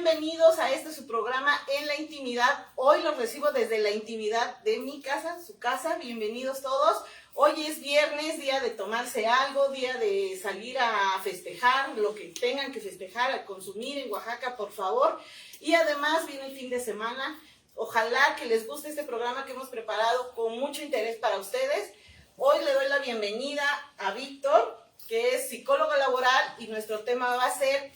bienvenidos a este su programa En la Intimidad. Hoy los recibo desde la intimidad de mi casa, su casa. Bienvenidos todos. Hoy es viernes, día de tomarse algo, día de salir a festejar, lo que tengan que festejar, a consumir en Oaxaca, por favor. Y además viene el fin de semana. Ojalá que les guste este programa que hemos preparado con mucho interés para ustedes. Hoy le doy la bienvenida a Víctor, que es psicólogo laboral, y nuestro tema va a ser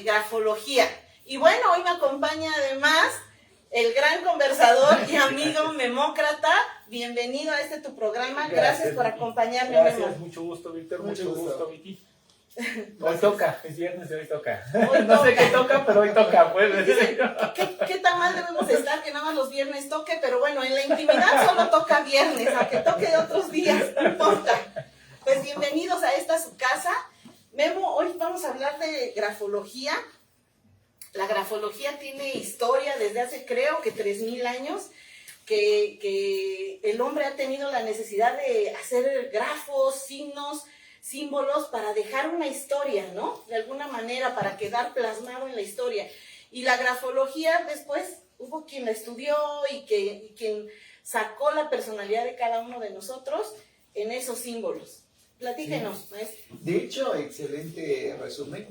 grafología. Y bueno, hoy me acompaña además el gran conversador y amigo Memócrata. Bienvenido a tu programa. Gracias por acompañarme, Gracias, Memo. mucho gusto, Víctor. Mucho Mucho gusto, Vicky. Hoy toca, es viernes y hoy toca. Hoy no toca. sé qué toca, pero hoy toca, pues. ¿Qué tan mal debemos estar que nada más los viernes toque? Pero bueno, en la intimidad solo toca viernes, aunque toque otros días, no importa. Pues bienvenidos a esta su casa. Memo, hoy vamos a hablar de grafología. La grafología tiene historia desde hace, creo que 3000 años, que el hombre ha tenido la necesidad de hacer grafos, signos, símbolos para dejar una historia, ¿no? De alguna manera, para quedar plasmado en la historia. Y la grafología después hubo quien la estudió y quien sacó la personalidad de cada uno de nosotros en esos símbolos. Platíquenos, maestro. De hecho, excelente resumen.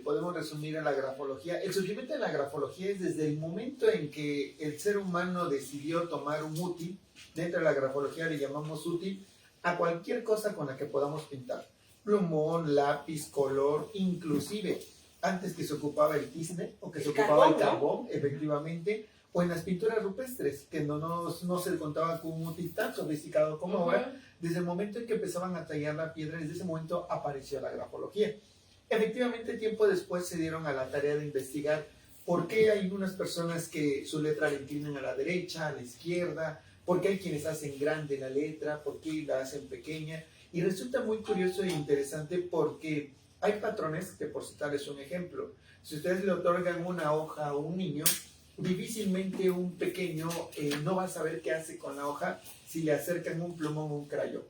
Podemos resumir a la grafología. El surgimiento de la grafología es desde el momento en que el ser humano decidió tomar un útil. Dentro de la grafología le llamamos útil a cualquier cosa con la que podamos pintar. Plumón, lápiz, color, inclusive antes que se ocupaba el tizne o que se ocupaba el carbón, efectivamente, o en las pinturas rupestres, que no se contaba con un útil tan sofisticado como ahora. Desde el momento en que empezaban a tallar la piedra, desde ese momento apareció la grafología. Efectivamente, tiempo después se dieron a la tarea de investigar por qué hay unas personas que su letra la inclinan a la derecha, a la izquierda, por qué hay quienes hacen grande la letra, por qué la hacen pequeña. Y resulta muy curioso e interesante porque hay patrones, que por citarles un ejemplo, si ustedes le otorgan una hoja a un niño, difícilmente un pequeño no va a saber qué hace con la hoja si le acercan un plumón o un crayón.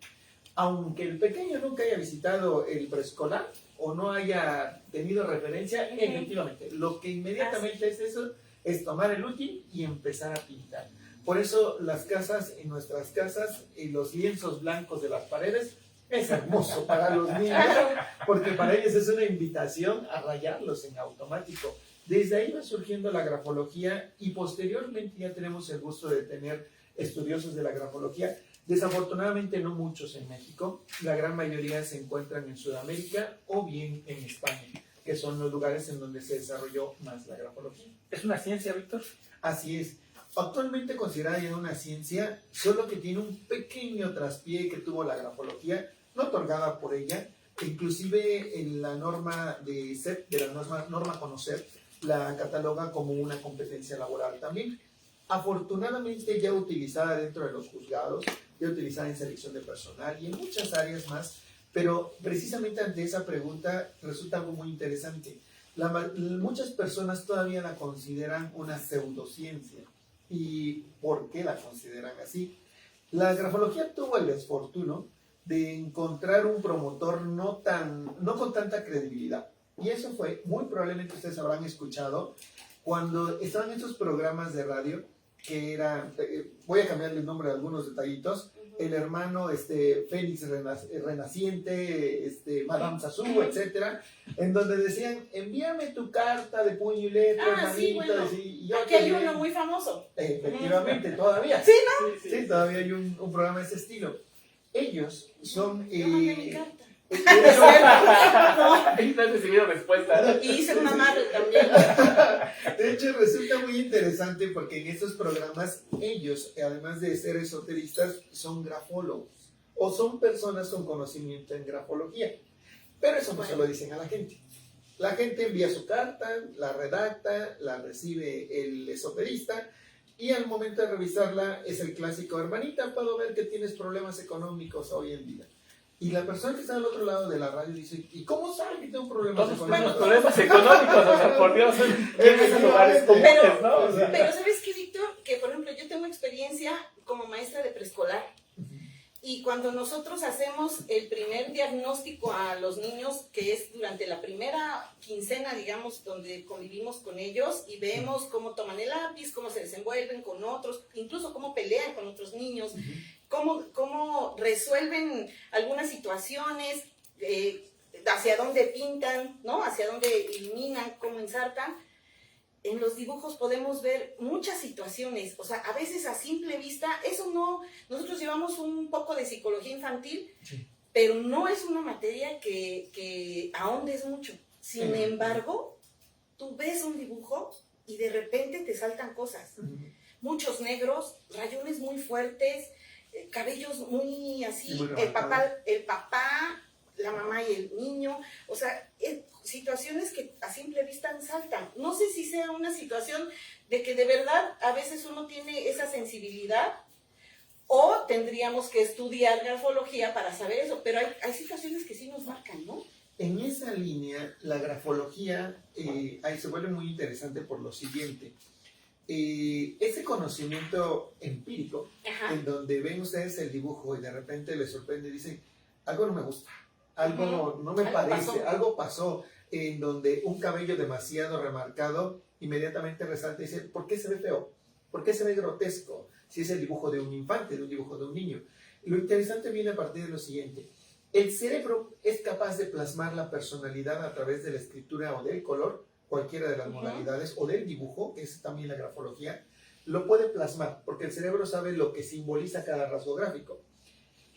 Aunque el pequeño nunca haya visitado el preescolar o no haya tenido referencia, efectivamente, lo que inmediatamente es eso, es tomar el útil y empezar a pintar. Por eso las casas, en nuestras casas, los lienzos blancos de las paredes, es hermoso para los niños, porque para ellos es una invitación a rayarlos en automático. Desde ahí va surgiendo la grafología y posteriormente ya tenemos el gusto de tener estudiosos de la grafología. Desafortunadamente no muchos en México, la gran mayoría se encuentran en Sudamérica o bien en España, que son los lugares en donde se desarrolló más la grafología. ¿Es una ciencia, Víctor? Así es. Actualmente considerada ya una ciencia, solo que tiene un pequeño traspié que tuvo la grafología, no otorgada por ella, inclusive en la norma de CEP, de la norma Conocer, la cataloga como una competencia laboral también. Afortunadamente ya utilizada dentro de los juzgados, ya utilizada en selección de personal y en muchas áreas más, pero precisamente ante esa pregunta resulta algo muy interesante. Muchas personas todavía la consideran una pseudociencia. ¿Y por qué la consideran así? La grafología tuvo el desfortuno de encontrar un promotor no con tanta credibilidad. Y eso fue, muy probablemente ustedes habrán escuchado, cuando estaban esos programas de radio, que eran, voy a cambiarle el nombre de algunos detallitos, el hermano Félix Renaciente, Madame Sassou, etcétera, en donde decían, envíame tu carta de puño y letra, hermanito. Sí, bueno, y yo aquí hay uno muy famoso. Efectivamente, todavía. ¿Sí, no? Sí, todavía hay un programa de ese estilo. Ellos son... Yo mandé mi carta. Ahí no has recibido respuesta. Y hice un amarre también. De hecho, resulta muy interesante porque en estos programas ellos, además de ser esoteristas, son grafólogos o son personas con conocimiento en grafología. Pero eso no se lo dicen a la gente. La gente envía su carta, la redacta, la recibe el esoterista y al momento de revisarla es el clásico, hermanita, puedo ver que tienes problemas económicos hoy en día. Y la persona que está al otro lado de la radio dice, ¿y cómo sabe que tengo problemas económicos? Problemas económicos, o sea, por Dios, en esos lugares comunes, ¿no? O sea, Pero ¿sabes qué, Víctor? Que, por ejemplo, yo tengo experiencia como maestra de preescolar. Y cuando nosotros hacemos el primer diagnóstico a los niños, que es durante la primera quincena, digamos, donde convivimos con ellos y vemos cómo toman el lápiz, cómo se desenvuelven con otros, incluso cómo pelean con otros niños, cómo resuelven algunas situaciones, hacia dónde pintan, ¿no? Hacia dónde iluminan, cómo ensartan. En los dibujos podemos ver muchas situaciones, o sea, a veces a simple vista, eso no, nosotros llevamos un poco de psicología infantil, sí, pero no es una materia que ahondes mucho. Sin embargo, tú ves un dibujo y de repente te saltan cosas. Muchos negros, rayones muy fuertes, cabellos muy así, el papá, la mamá y el niño, o sea, situaciones que a simple vista saltan. No sé si sea una situación de que de verdad a veces uno tiene esa sensibilidad o tendríamos que estudiar grafología para saber eso, pero hay situaciones que sí nos marcan, ¿no? En esa línea, la grafología ahí se vuelve muy interesante por lo siguiente. Ese conocimiento empírico, ajá, en donde ven ustedes el dibujo y de repente les sorprende y dicen, algo no me gusta, algo no me parece, algo pasó, en donde un cabello demasiado remarcado inmediatamente resalta y dice, ¿por qué se ve feo? ¿Por qué se ve grotesco? Si es el dibujo de un infante, de un dibujo de un niño. Lo interesante viene a partir de lo siguiente. El cerebro es capaz de plasmar la personalidad a través de la escritura o del color, cualquiera de las modalidades, o del dibujo, que es también la grafología, lo puede plasmar, porque el cerebro sabe lo que simboliza cada rasgo gráfico.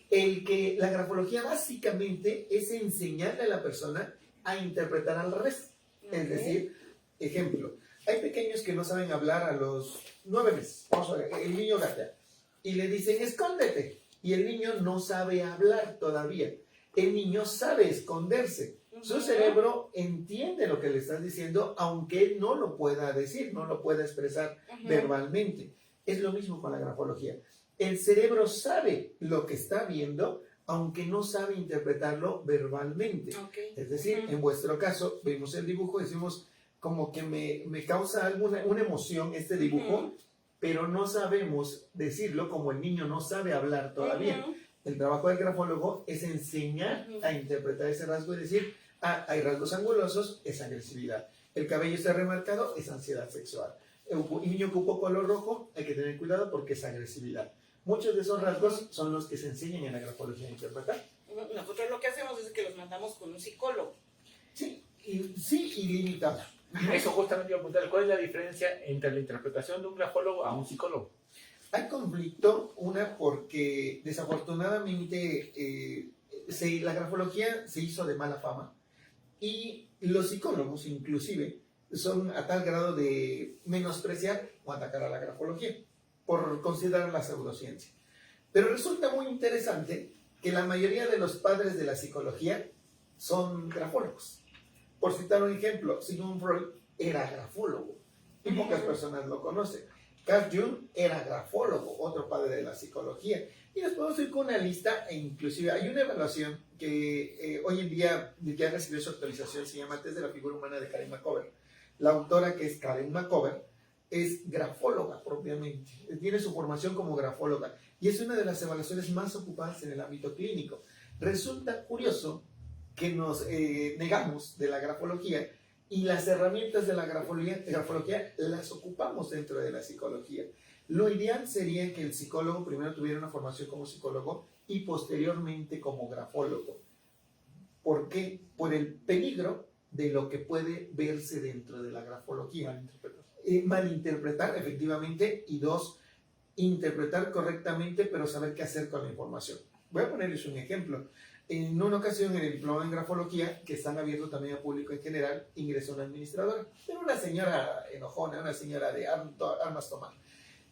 La grafología básicamente es enseñarle a la persona a interpretar al revés. Es decir, ejemplo, hay pequeños que no saben hablar a los 9 meses. Vamos a ver, el niño gatea y le dicen, escóndete. Y el niño no sabe hablar todavía. El niño sabe esconderse. Su cerebro entiende lo que le estás diciendo, aunque él no lo pueda decir, no lo pueda expresar verbalmente. Es lo mismo con la grafología. El cerebro sabe lo que está viendo, aunque no sabe interpretarlo verbalmente. Es decir, en vuestro caso, vemos el dibujo y decimos, como que me causa una emoción este dibujo, pero no sabemos decirlo, como el niño no sabe hablar todavía. El trabajo del grafólogo es enseñar a interpretar ese rasgo y decir, hay rasgos angulosos, es agresividad. El cabello está remarcado, es ansiedad sexual. Un niño que ocupó color rojo, hay que tener cuidado porque es agresividad. Muchos de esos rasgos son los que se enseñan en la grafología a interpretar. Nosotros lo que hacemos es que los mandamos con un psicólogo. Sí, y limitado. Eso justamente iba a preguntar, ¿cuál es la diferencia entre la interpretación de un grafólogo a un psicólogo? Hay conflicto, porque desafortunadamente la grafología se hizo de mala fama y los psicólogos inclusive son a tal grado de menospreciar o atacar a la grafología por considerar la pseudociencia. Pero resulta muy interesante que la mayoría de los padres de la psicología son grafólogos. Por citar un ejemplo, Sigmund Freud era grafólogo y pocas personas lo conocen. Carl Jung era grafólogo, otro padre de la psicología. Y nos podemos ir con una lista, e inclusive hay una evaluación que hoy en día ya recibió su actualización, se llama Test de la Figura Humana de Karen McCover. La autora, que es Karen McCover, es grafóloga propiamente, tiene su formación como grafóloga y es una de las evaluaciones más ocupadas en el ámbito clínico. Resulta curioso que nos negamos de la grafología y las herramientas de la grafología las ocupamos dentro de la psicología. Lo ideal sería que el psicólogo primero tuviera una formación como psicólogo y posteriormente como grafólogo. ¿Por qué? Por el peligro de lo que puede verse dentro de la grafología. Malinterpretar efectivamente, y dos, interpretar correctamente pero saber qué hacer con la información. Voy a ponerles un ejemplo. En una ocasión en el diploma en grafología, que están abiertos también al público en general, ingresó una administradora. Era una señora enojona, una señora de armas tomar.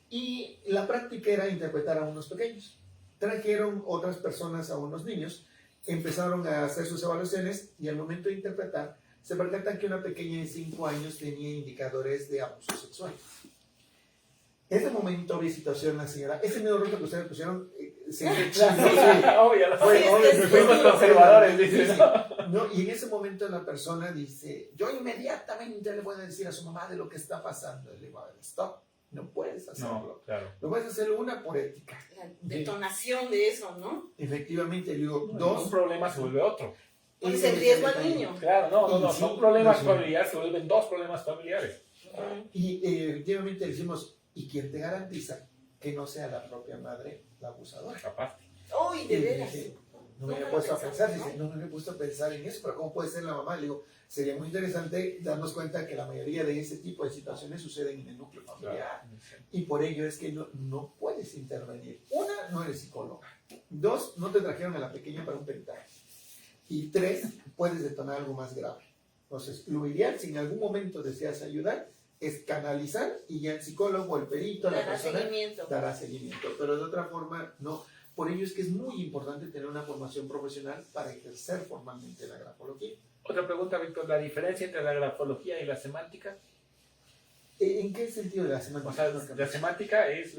Y la práctica era interpretar a unos pequeños. Trajeron otras personas a unos niños, empezaron a hacer sus evaluaciones y al momento de interpretar, se percatan que una pequeña de 5 años tenía indicadores de abuso sexual. En ese momento vi situación la señora, ese medio rostro que ustedes pusieron, fuimos conservadores, dice, ¿no? Y en ese momento la persona dice, yo inmediatamente le voy a decir a su mamá de lo que está pasando. Le digo, a ver, stop, No puedes hacerlo. No, claro. No puedes hacerlo, una, por ética. La detonación de eso, ¿no? Efectivamente, digo, Un dos, problema se vuelve otro. Pones ese en es riesgo el al detalle. niño. Claro, no, Sí, son problemas sí. familiares, se vuelven dos problemas familiares. Y efectivamente decimos, ¿y quién te garantiza que no sea la propia madre la abusadora? Capaz. Uy, de Y veras. dije, no me Nunca había lo puesto a pensamos, pensar, dice, no me había puesto a pensar en eso, pero ¿cómo puede ser la mamá? Le digo, sería muy interesante darnos cuenta que la mayoría de ese tipo de situaciones suceden en el núcleo familiar. Claro. Y por ello es que no puedes intervenir. Una, no eres psicóloga. Dos, no te trajeron a la pequeña para un peritaje. Y tres, puedes detonar algo más grave. Entonces, lo ideal, si en algún momento deseas ayudar, es canalizar y ya el psicólogo, el perito, la Dará persona seguimiento. dará seguimiento. Pero de otra forma, no. Por ello es que es muy importante tener una formación profesional para ejercer formalmente la grafología. Otra pregunta, Víctor, ¿la diferencia entre la grafología y la semántica? ¿En qué sentido de la semántica? O sea, la semántica es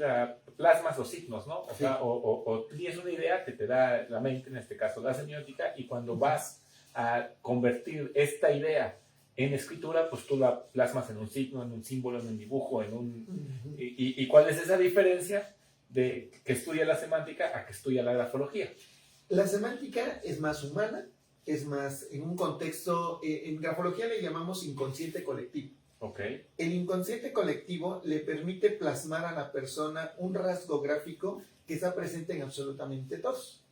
plasmas los signos, ¿no? O sea, o tienes una idea que te da la mente, en este caso la semiótica, y cuando vas a convertir esta idea en escritura, pues tú la plasmas en un signo, en un símbolo, en un dibujo, en un... ¿Y cuál es esa diferencia de que estudia la semántica a que estudia la grafología? La semántica es más humana, es más en un contexto, en grafología le llamamos inconsciente colectivo. Okay. El inconsciente colectivo le permite plasmar a la persona un rasgo gráfico que está presente en absolutamente todos.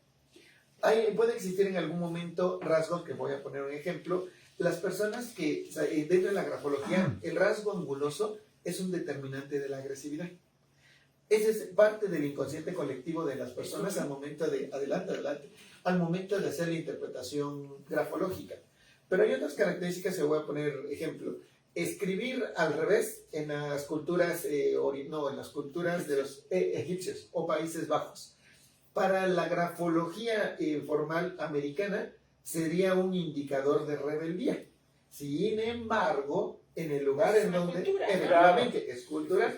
Puede existir en algún momento rasgos, que voy a poner un ejemplo. Las personas que, dentro de la grafología, el rasgo anguloso es un determinante de la agresividad. Esa es parte del inconsciente colectivo de las personas al momento de, al momento de hacer la interpretación grafológica. Pero hay otras características, se voy a poner ejemplo. Escribir al revés en las culturas, en las culturas de los egipcios o Países Bajos. Para la grafología formal americana sería un indicador de rebeldía. Sin embargo, en el lugar en donde efectivamente es cultural,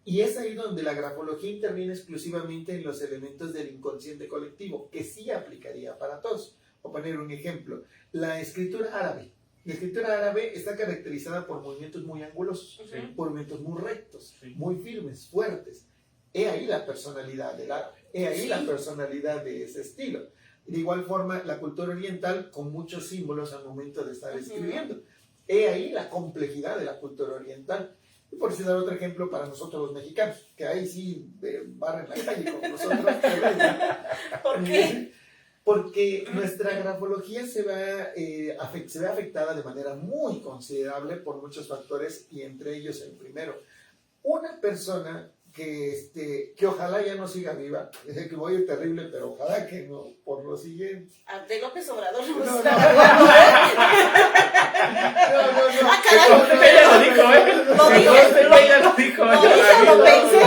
y es ahí donde la grafología interviene exclusivamente en los elementos del inconsciente colectivo, que sí aplicaría para todos. Voy a poner un ejemplo. La escritura árabe. La escritura árabe está caracterizada por movimientos muy angulosos, por movimientos muy rectos, muy firmes, fuertes. He ahí la personalidad del árabe, he ahí la personalidad de ese estilo. De igual forma, la cultura oriental con muchos símbolos al momento de estar escribiendo. He ahí la complejidad de la cultura oriental. Y por decir otro ejemplo para nosotros los mexicanos, que ahí sí barren la calle con nosotros. ¿Por qué? Porque nuestra grafología se ve afectada de manera muy considerable por muchos factores, y entre ellos el primero. Una persona que ojalá ya no siga viva, que voy a ir terrible, pero ojalá que no, por lo siguiente. De López Obrador. No. Ah, caray. Ella lo dijo, ¿eh? Lo dijo. Ella lo dijo. Lo dije, lo pensé.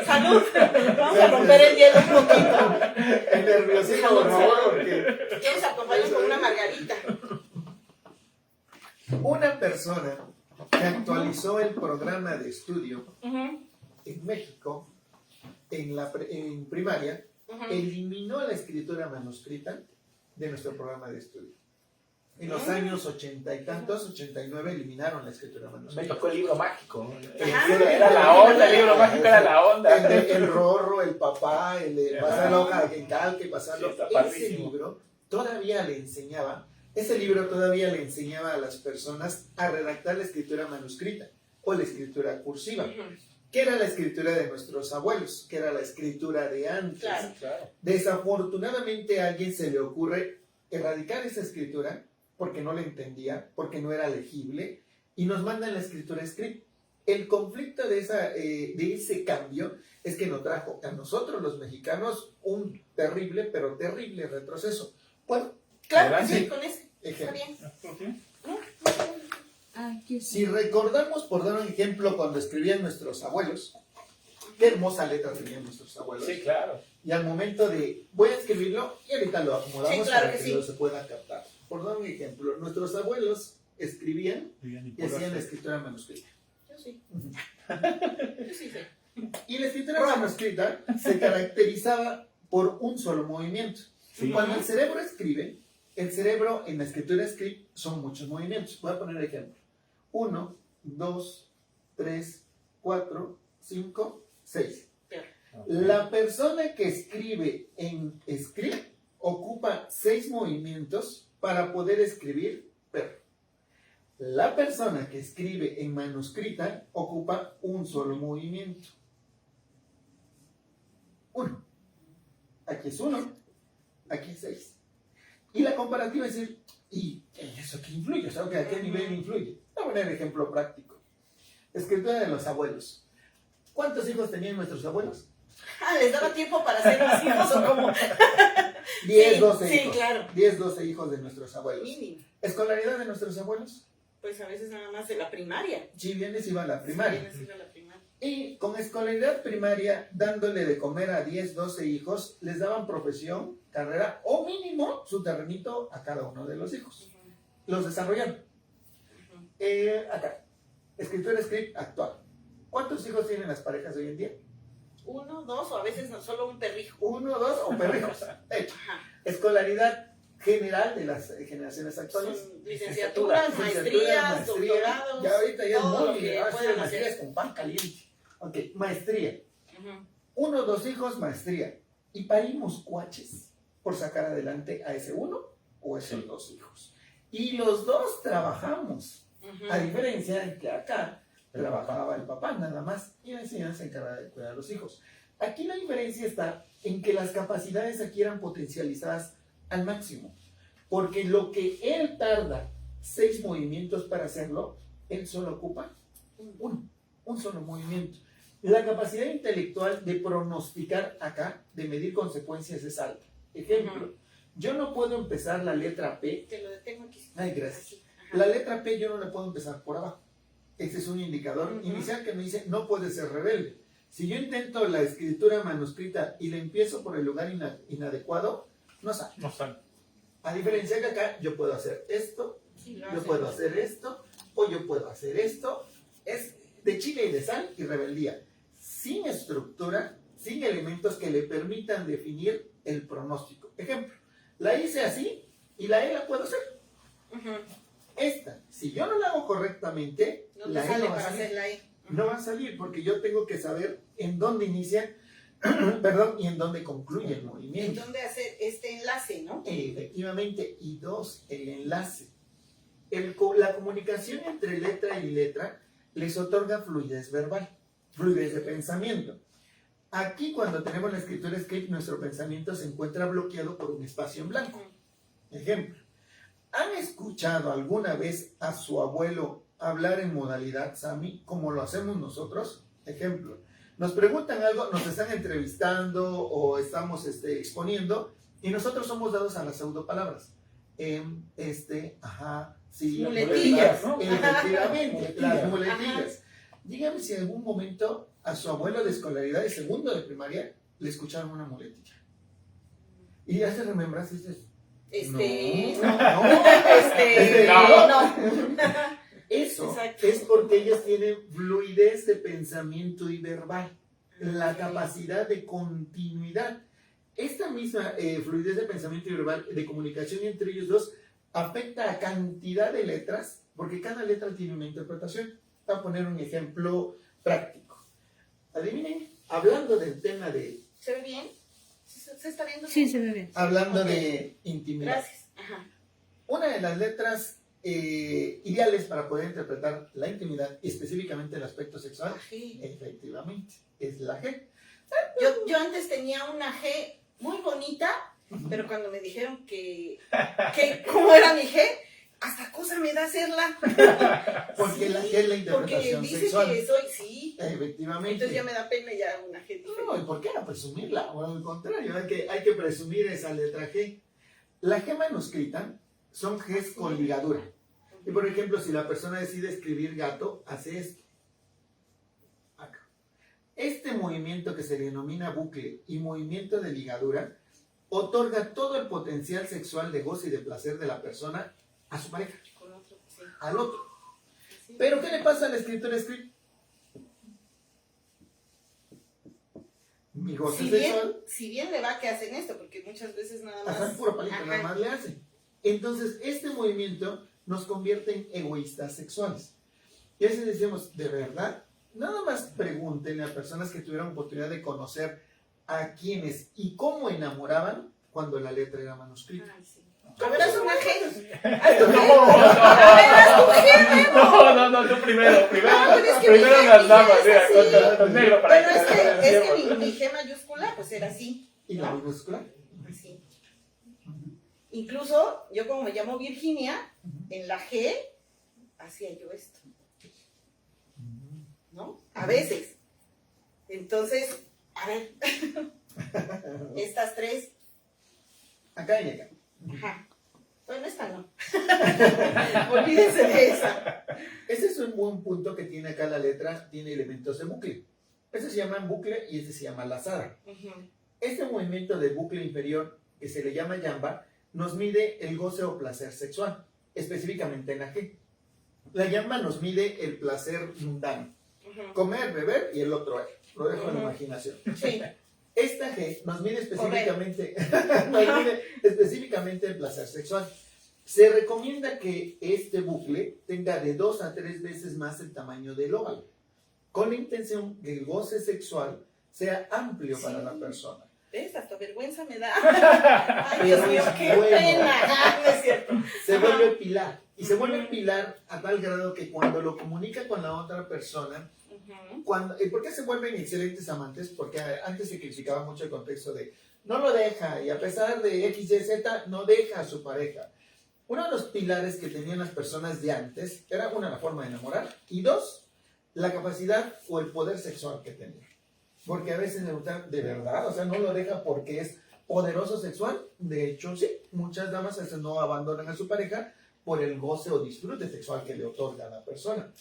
Salud. Vamos a romper el hielo un poquito. El nerviosismo, por favor, porque... ¿Qué nos acompañan con una margarita? Una persona que actualizó el programa de estudio en México, en primaria, eliminó la escritura manuscrita de nuestro programa de estudio. En los años 80 y tantos, 89, eliminaron la escritura manuscrita. Me tocó el libro mágico. Era la onda, el libro mágico era la onda. El rorro, el papá, el pasar la hoja de calque, pasarlo. Ese libro todavía le enseñaba a las personas a redactar la escritura manuscrita o la escritura cursiva, que era la escritura de nuestros abuelos, que era la escritura de antes. Claro. Desafortunadamente a alguien se le ocurre erradicar esa escritura porque no la entendía, porque no era legible, y nos mandan la escritura script. El conflicto de ese cambio es que nos trajo a nosotros los mexicanos un terrible, pero terrible retroceso. Bueno, claro, sí, con ese. Ejemplo. Está bien. Si recordamos, por dar un ejemplo, cuando escribían nuestros abuelos, qué hermosa letra tenían nuestros abuelos. Sí, claro. Y al momento de, voy a escribirlo, y ahorita lo acomodamos, sí, claro para que se pueda captar. Por dar un ejemplo, nuestros abuelos escribían y hacían la escritura manuscrita. Yo sí. Yo sí sé. Y la escritura manuscrita se caracterizaba por un solo movimiento. Cuando el cerebro escribe, el cerebro en la escritura script son muchos movimientos. Voy a poner ejemplo. 1, 2, 3, 4, 5, 6. La persona que escribe en script ocupa 6 movimientos para poder escribir perro. La persona que escribe en manuscrita ocupa un solo movimiento. 1. Aquí es 1, aquí es 6. Y la comparativa es decir, ¿y eso qué influye? O sea, ¿a qué nivel influye? Voy a poner ejemplo práctico. Escritura de los abuelos. ¿Cuántos hijos tenían nuestros abuelos? ¿Les daba tiempo para hacer los hijos o cómo? 10, 12 sí, hijos. claro. 10, 12 hijos de nuestros abuelos. Mínimo. ¿Escolaridad de nuestros abuelos? Pues a veces nada más de la primaria. Si vienes iba a la primaria. Sí, vienes iba a la primaria. Y con escolaridad primaria, dándole de comer a 10, 12 hijos, les daban profesión, carrera o mínimo su terrenito a cada uno de los hijos. Los desarrollaron. Acá, escritura script actual. ¿Cuántos hijos tienen las parejas hoy en día? 1, 2 o a veces no, solo un perrijo. 1, 2 o perrijos. Hecho. Ajá. Escolaridad general de las generaciones actuales. Son licenciaturas, maestrías, doctorados. Ya ahorita ya todo es lo muy que bien. puedan Maestrías hacer. con pan caliente. Ok, maestría. Ujú. 1 o 2 hijos, maestría. Y parimos cuaches por sacar adelante a ese uno o esos 2 hijos. Y los 2 trabajamos. Ujú. A diferencia de que acá trabajaba el papá nada más y la señora se encargaba de cuidar a los hijos. Aquí la diferencia está en que las capacidades aquí eran potencializadas al máximo. Porque lo que él tarda 6 movimientos para hacerlo, él solo ocupa un solo movimiento. La capacidad intelectual de pronosticar acá, de medir consecuencias es alta. Ejemplo, yo no puedo empezar la letra P. Te lo detengo aquí. Ay, gracias. Aquí. Ajá. La letra P yo no la puedo empezar por abajo. Ese es un indicador inicial que me dice no puede ser rebelde. Si yo intento la escritura manuscrita y la empiezo por el lugar inadecuado, no sale. No sale. A diferencia que acá yo puedo hacer esto, Sí, lo yo hacen. puedo hacer esto, o yo puedo hacer esto. Es de chile y de sal y rebeldía. Sin estructura, sin elementos que le permitan definir el pronóstico. Ejemplo, la hice así y la E la puedo hacer. Ujú. Esta, si yo no la hago correctamente, No te la E sale no va a para salir. hacer la E. No va a salir porque yo tengo que saber en dónde inicia, perdón, y en dónde concluye el ¿En movimiento. dónde hacer este enlace, no? Efectivamente. Y 2, el enlace. La comunicación entre letra y letra les otorga fluidez verbal, fluidez de pensamiento. Aquí cuando tenemos la escritura script, nuestro pensamiento se encuentra bloqueado por un espacio en blanco. Ejemplo, ¿han escuchado alguna vez a su abuelo hablar en modalidad Sami como lo hacemos nosotros? Ejemplo, nos preguntan algo, nos están entrevistando o estamos exponiendo y nosotros somos dados a las pseudopalabras. Ajá, sí. Muletillas, ¿no? Efectivamente, las Muletillas. muletillas. Dígame si en algún momento a su abuelo de escolaridad de segundo de primaria le escucharon una muletilla. Y ya se remembras y dices, no. No. Eso Exacto. es porque ellos tienen fluidez de pensamiento y verbal, la capacidad de continuidad. Esta misma fluidez de pensamiento y verbal, de comunicación entre ellos dos, afecta a cantidad de letras, porque cada letra tiene una interpretación. Voy a poner un ejemplo práctico. Adivinen, hablando del tema de... ¿Se ve bien? ¿Se está viendo? Sí, se ve bien. Hablando Ok. de intimidad. Gracias. Ajá. Una de las letras ideales para poder interpretar la intimidad, y específicamente el aspecto sexual, La G. efectivamente, es la G. Yo antes tenía una G muy bonita, pero cuando me dijeron que cómo era mi G, hasta cosa me da hacerla. Porque Sí, la G es la Porque interpretación dice sexual. que soy, sí. Efectivamente. Entonces ya me da pena ya una G No, diferente. ¿y por qué no presumirla? O al contrario, hay que presumir esa letra G. La G manuscrita son Gs con ligadura. Y por ejemplo, si la persona decide escribir gato, hace esto. Acá. Este movimiento que se denomina bucle y movimiento de ligadura otorga todo el potencial sexual de goce y de placer de la persona a su pareja, Con otro, sí. al otro. Sí. Pero ¿qué le pasa al escritor script? Mi goce sexual, Si bien le va que hacen esto, porque muchas veces nada más. ajá, puro palito, Ajá. nada más le hacen. Entonces, este movimiento nos convierte en egoístas sexuales. Y a veces decimos, ¿de verdad? Nada más pregúntenle a personas que tuvieron oportunidad de conocer a quienes y cómo enamoraban cuando la letra era manuscrita. Ay, sí. A ver, haz una G. No, tú primero, No, pero es que primero mi las G damas, es mira, así. con negro para Bueno, es que mi G mayúscula, pues era así. ¿Y la minúscula? Así. Incluso, yo como me llamo Virginia, en la G, hacía yo esto. ¿No? A veces. Entonces, a ver. Estas tres. Acá y acá. Ajá. Bueno, esta no. Olvídense de esa. Ese es un buen punto que tiene acá la letra, tiene elementos de bucle. Este se llama bucle y este se llama lazada. Este movimiento del bucle inferior, que se le llama yamba, nos mide el goce o placer sexual, específicamente en la G. La yamba nos mide el placer mundano. Comer, beber y el otro E. Lo dejo en la imaginación. Sí. Esta G nos mide específicamente, el placer sexual. Se recomienda que este bucle tenga de 2 a 3 veces más el tamaño del óvalo, con la intención que el goce sexual sea amplio para la persona. ¿Ves? Hasta vergüenza me da. Ay, Dios mío, qué pena. Ah, no es cierto. Se vuelve pilar. Y se vuelve pilar a tal grado que cuando lo comunica con la otra persona, ¿por qué se vuelven excelentes amantes? Porque antes se criticaba mucho el contexto de no lo deja, y a pesar de X, Y, Z, no deja a su pareja. Uno de los pilares que tenían las personas de antes era, una, la forma de enamorar, y dos, la capacidad o el poder sexual que tenía. Porque a veces me preguntan, ¿de verdad? O sea, ¿no lo deja porque es poderoso sexual? De hecho, sí, muchas damas a veces no abandonan a su pareja por el goce o disfrute sexual que le otorga a la persona.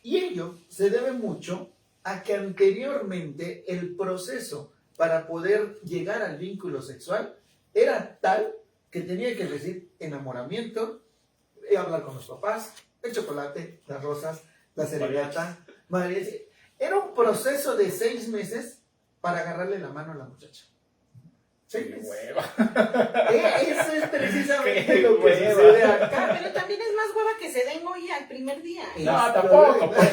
Y ello se debe mucho a que anteriormente el proceso para poder llegar al vínculo sexual era tal que tenía que decir enamoramiento, hablar con los papás, el chocolate, las rosas, la serenata, era un proceso de 6 meses para agarrarle la mano a la muchacha. 6 meses. Eso es precisamente lo que sucede acá. Pero también es más hueva que se den hoy al primer día. No, tampoco, pues.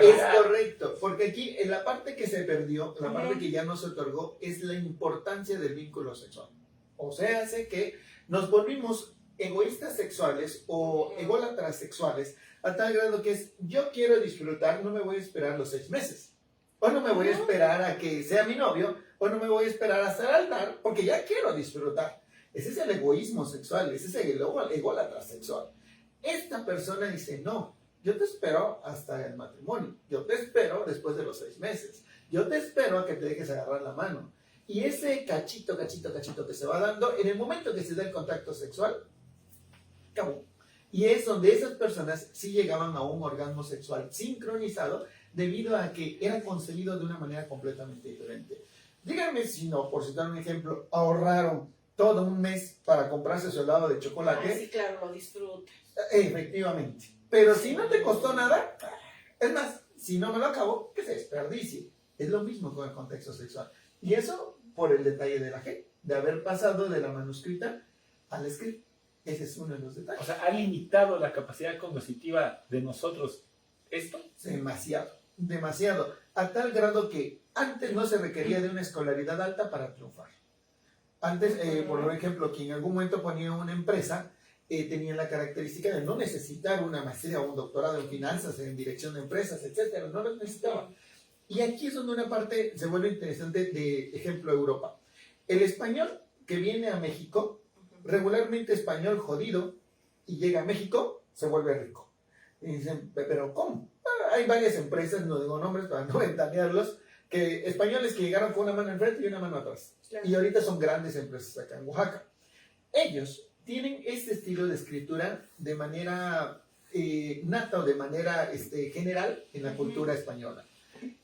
Es correcto, porque aquí en la parte que se perdió, la parte que ya no se otorgó, es la importancia del vínculo sexual. O sea, hace que nos volvimos egoístas sexuales o ególatras sexuales a tal grado que es, yo quiero disfrutar, no me voy a esperar los 6 meses. O no me voy a esperar a que sea mi novio, o no me voy a esperar hasta el altar, porque ya quiero disfrutar. Ese es el egoísmo sexual, ese es el ególatra sexual. Esta persona dice, no, yo te espero hasta el matrimonio, yo te espero después de los 6 meses, yo te espero a que te dejes agarrar la mano. Y ese cachito que se va dando, en el momento que se da el contacto sexual, acabó. Y es donde esas personas sí llegaban a un orgasmo sexual sincronizado, debido a que era concebido de una manera completamente diferente. Díganme si no, por citar un ejemplo, ahorraron todo un mes para comprarse su helado de chocolate. Sí, claro, lo disfrutas. Efectivamente. Pero si no te costó nada, es más, si no me lo acabo, que se desperdicie. Es lo mismo con el contexto sexual. Y eso por el detalle de la G, de haber pasado de la manuscrita al escrito. Ese es uno de los detalles. O sea, ¿ha limitado la capacidad cognitiva de nosotros esto? Demasiado. A tal grado que antes no se requería de una escolaridad alta para triunfar. Antes, por ejemplo, quien en algún momento ponía una empresa, tenía la característica de no necesitar una maestría o un doctorado en finanzas, en dirección de empresas, etcétera. No lo necesitaba. Y aquí es donde una parte se vuelve interesante, de ejemplo Europa. El español que viene a México, regularmente español jodido, y llega a México, se vuelve rico. Y dicen, ¿pero cómo? Hay varias empresas, no digo nombres para no ventanearlos, que españoles que llegaron con una mano enfrente y una mano atrás. Claro. Y ahorita son grandes empresas acá en Oaxaca. Ellos tienen este estilo de escritura de manera nata o de manera general en la cultura española.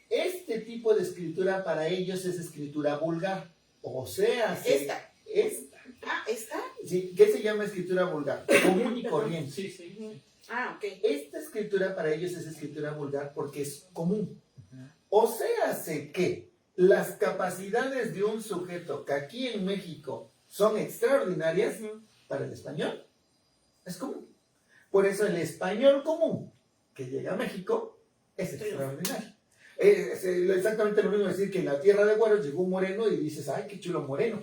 Este tipo de escritura para ellos es escritura vulgar. O sea, Esta. Ah, ¿esta? Sí, ¿qué se llama escritura vulgar? Común y corriente. Sí. Ah, ok. Esta escritura para ellos es escritura vulgar porque es común. O sea, sé que las capacidades de un sujeto que aquí en México son extraordinarias, para el español es común. Por eso el español común que llega a México es extraordinario. Es exactamente lo mismo decir que en la tierra de Güeros llegó un moreno y dices, ay, qué chulo moreno.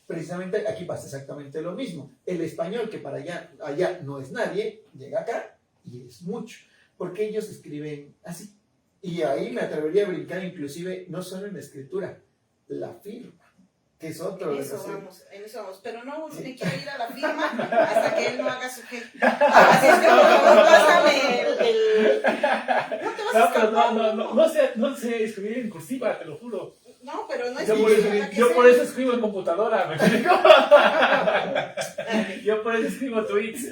Precisamente aquí pasa exactamente lo mismo. El español que para allá no es nadie, llega acá y es mucho. Porque ellos escriben así. Y ahí me atrevería a brincar inclusive, no solo en la escritura, la firma, que es otro. En eso vamos, pero no me quiero ir a la firma hasta que él no haga su gesto. Así es que por favor, pásame el... No te vas a escapar. No sé escribir en cursiva, te lo juro. No, pero no es yo por eso escribo en computadora, ¿me explico? Yo por eso escribo tweets.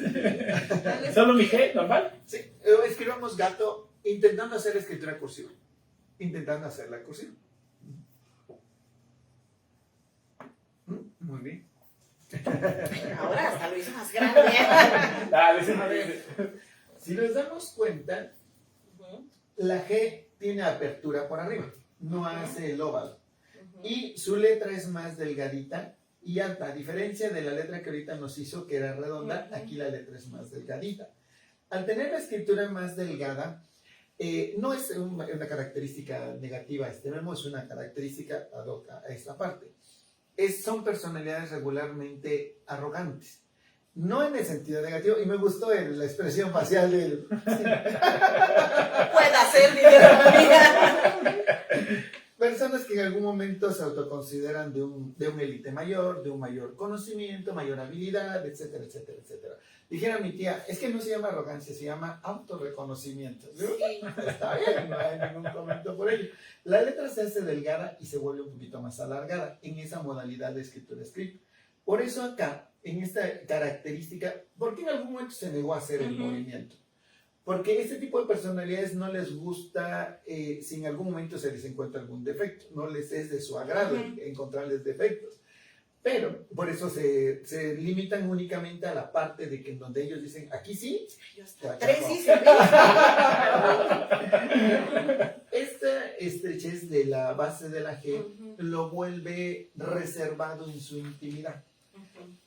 Solo mi G, normal. Sí, escribamos gato intentando hacer escritura cursiva. Intentando hacerla cursiva. Muy bien. Ahora hasta lo hizo más grande. A ver, si nos damos cuenta, la G tiene apertura por arriba, no hace el óvalo. Y su letra es más delgadita y alta, a diferencia de la letra que ahorita nos hizo, que era redonda, aquí la letra es más delgadita. Al tener la escritura más delgada, no es una característica negativa, tenemos una característica ad hoc a esta parte. Son personalidades regularmente arrogantes. No en el sentido negativo, y me gustó la expresión facial del... Puede hacer dinero. Personas que en algún momento se autoconsideran de un élite mayor, de un mayor conocimiento, mayor habilidad, etcétera, etcétera, etcétera. Dijera mi tía, es que no se llama arrogancia, se llama autorreconocimiento. Sí. Está bien, no hay ningún comentario por ello. La letra se hace delgada y se vuelve un poquito más alargada en esa modalidad de escritura script. Por eso acá, en esta característica, ¿por qué en algún momento se negó a hacer el movimiento? Porque este tipo de personalidades no les gusta si en algún momento se les encuentra algún defecto. No les es de su agrado encontrarles defectos. Pero por eso se limitan únicamente a la parte de que en donde ellos dicen, aquí sí, Yo hasta acá 3 no. sí se Esta estrechez de la base de la G lo vuelve reservado en su intimidad.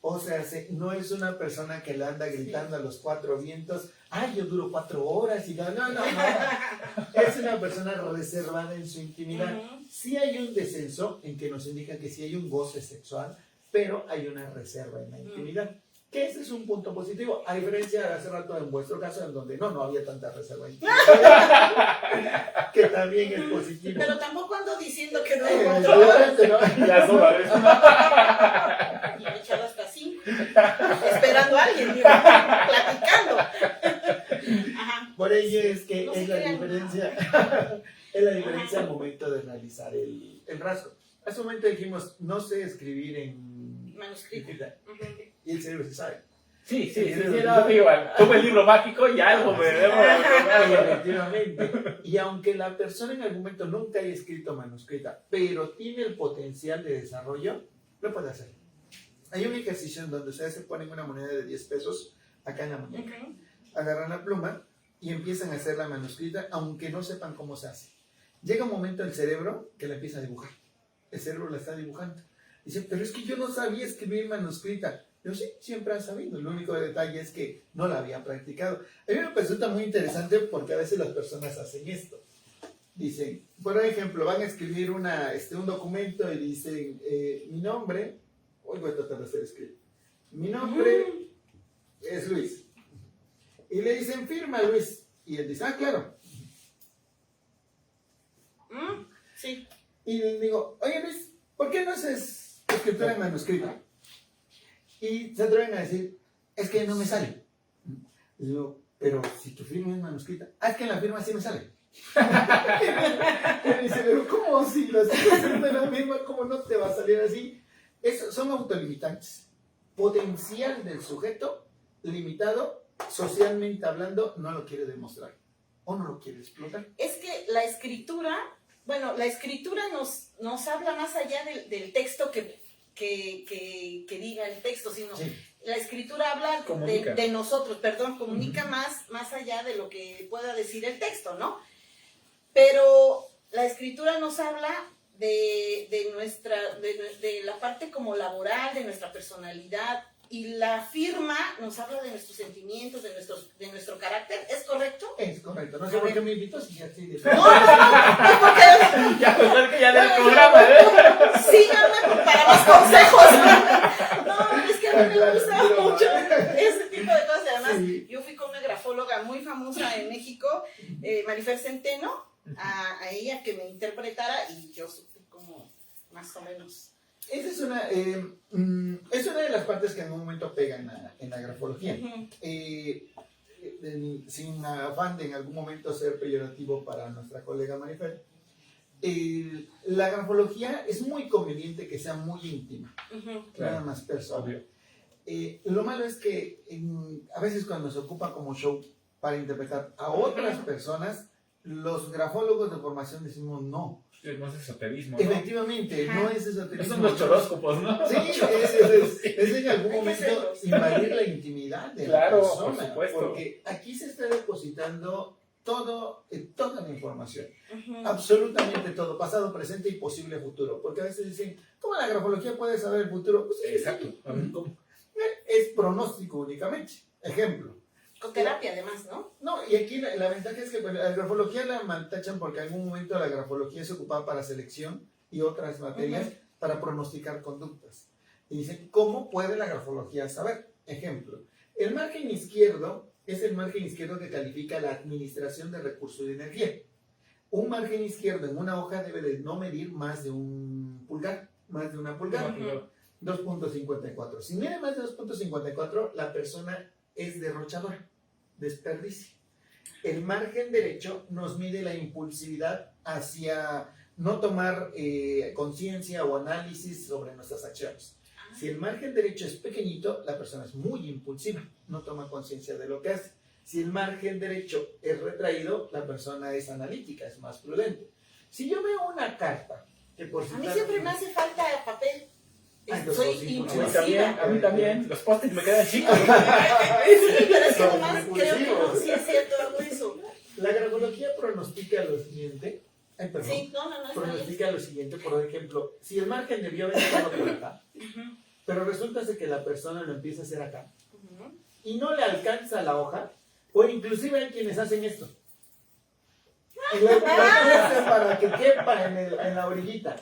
O sea, no es una persona que le anda gritando a los 4 vientos, ay, yo duro 4 horas y no. Es una persona reservada en su intimidad. Sí hay un descenso en que nos indica que sí hay un goce sexual, pero hay una reserva en la intimidad. Que ese es un punto positivo, a diferencia de hace rato en vuestro caso, en donde no había tanta reserva en intimidad, que también es positivo. Pero tampoco ando diciendo que no. Ya sola, ¿ves? Y he echado hasta 5. Esperando a alguien, digo, platicando. Ajá. Por ello es que No es se la crean. diferencia. Es la diferencia al momento de realizar el rasgo. Hace un momento dijimos, no sé escribir en Manuscrito. y el cerebro se sabe. Sí, no, igual. Tomo el libro mágico y algo me debo Efectivamente. Y aunque la persona en algún momento nunca haya escrito manuscrita, pero tiene el potencial de desarrollo, lo puede hacer. Hay un ejercicio en donde ustedes se ponen una moneda de 10 pesos acá en la muñeca, agarran la pluma y empiezan a hacer la manuscrita, aunque no sepan cómo se hace. Llega un momento el cerebro que la empieza a dibujar. El cerebro la está dibujando. Dice, pero es que yo no sabía escribir manuscrita. Yo sí, siempre has sabido. El único detalle es que no la había practicado. A mí me resulta muy interesante porque a veces las personas hacen esto. Dicen, por ejemplo, van a escribir un documento y dicen, mi nombre, hoy voy a tratar de hacer escrito. Mi nombre es Luis. Y le dicen, firma Luis. Y él dice, claro. Sí. Y le digo, oye Luis, ¿por qué no haces escritura en manuscrito? Y se atreven a decir, es que no me sale. Y digo, pero si tu firma es manuscrita, es que en la firma sí me sale. Y me dice, pero ¿cómo si lo estás haciendo en la misma, cómo no te va a salir así? Son autolimitantes. Potencial del sujeto limitado, socialmente hablando, no lo quiere demostrar o no lo quiere explotar. Es que la escritura, la escritura nos habla más allá del texto que diga el texto, sino la escritura habla de nosotros, comunica más allá de lo que pueda decir el texto, ¿no? Pero la escritura nos habla de la parte como laboral, de nuestra personalidad, y la firma nos habla de nuestros sentimientos, de nuestro carácter, ¿es correcto? Es correcto. No sé por qué me invitó si ya estoy de... No, porque Ya, pues que ya del programa, ¿eh? síganme para más consejos. No, es que a mí me gusta mucho ese tipo de cosas. Además, Sí. yo fui con una grafóloga muy famosa en México, Marifer Centeno, a ella que me interpretara y yo supe como más o menos. Esa es una de las partes que en un momento pega en la grafología. Ujú. Sin afán de en algún momento ser peyorativo para nuestra colega Marifer, la grafología es muy conveniente que sea muy íntima, Ujú. nada más personal. Obvio. Lo malo es que a veces cuando se ocupa como show para interpretar a otras personas, los grafólogos de formación decimos no. No es esoterismo, ¿no? Efectivamente, Ajá. no es esoterismo. Son los choróscopos, ¿no? Sí, es en algún Hay que momento hacerlos. invadir la intimidad de Claro, la por persona. supuesto. Porque aquí se está depositando toda la información. Ujú. Absolutamente todo, pasado, presente y posible futuro. Porque a veces dicen, ¿cómo la grafología puede saber el futuro? Pues es Exacto. sencillo. A ver, ¿cómo? Es pronóstico únicamente. Ejemplo. Con terapia además, ¿no? No, y aquí la ventaja es que bueno, la grafología la maltachan porque en algún momento la grafología se ocupaba para selección y otras materias para pronosticar conductas. Y dicen, ¿cómo puede la grafología saber? Ejemplo, el margen izquierdo es el margen izquierdo que califica la administración de recursos de energía. Un margen izquierdo en una hoja debe de no medir más de un pulgar, más de una pulgada. 2.54. Si mide más de 2.54, la persona es derrochadora, desperdicio. El margen derecho nos mide la impulsividad hacia no tomar conciencia o análisis sobre nuestras acciones. Si el margen derecho es pequeñito, la persona es muy impulsiva, no toma conciencia de lo que hace. Si el margen derecho es retraído, la persona es analítica, es más prudente. Si yo veo una carta, que por A mí citar- siempre me hace falta papel. Ah, entonces Soy sos A mí impulsiva. también, impulsiva. a mí también. Los post-its me quedan chicos. Sí, pero es que Somos además creo que no, impulsivos. sí es cierto algo eso. La grafología pronostica lo siguiente. Ay, perdón. Sí, no, está bien. Pronostica lo siguiente, por ejemplo, si el margen debió haber estado por acá, Ujú, pero resulta ser que la persona lo empieza a hacer acá ujú. y no le alcanza la hoja, o inclusive hay quienes hacen esto. Y la tuercen para que quepa en la orillita.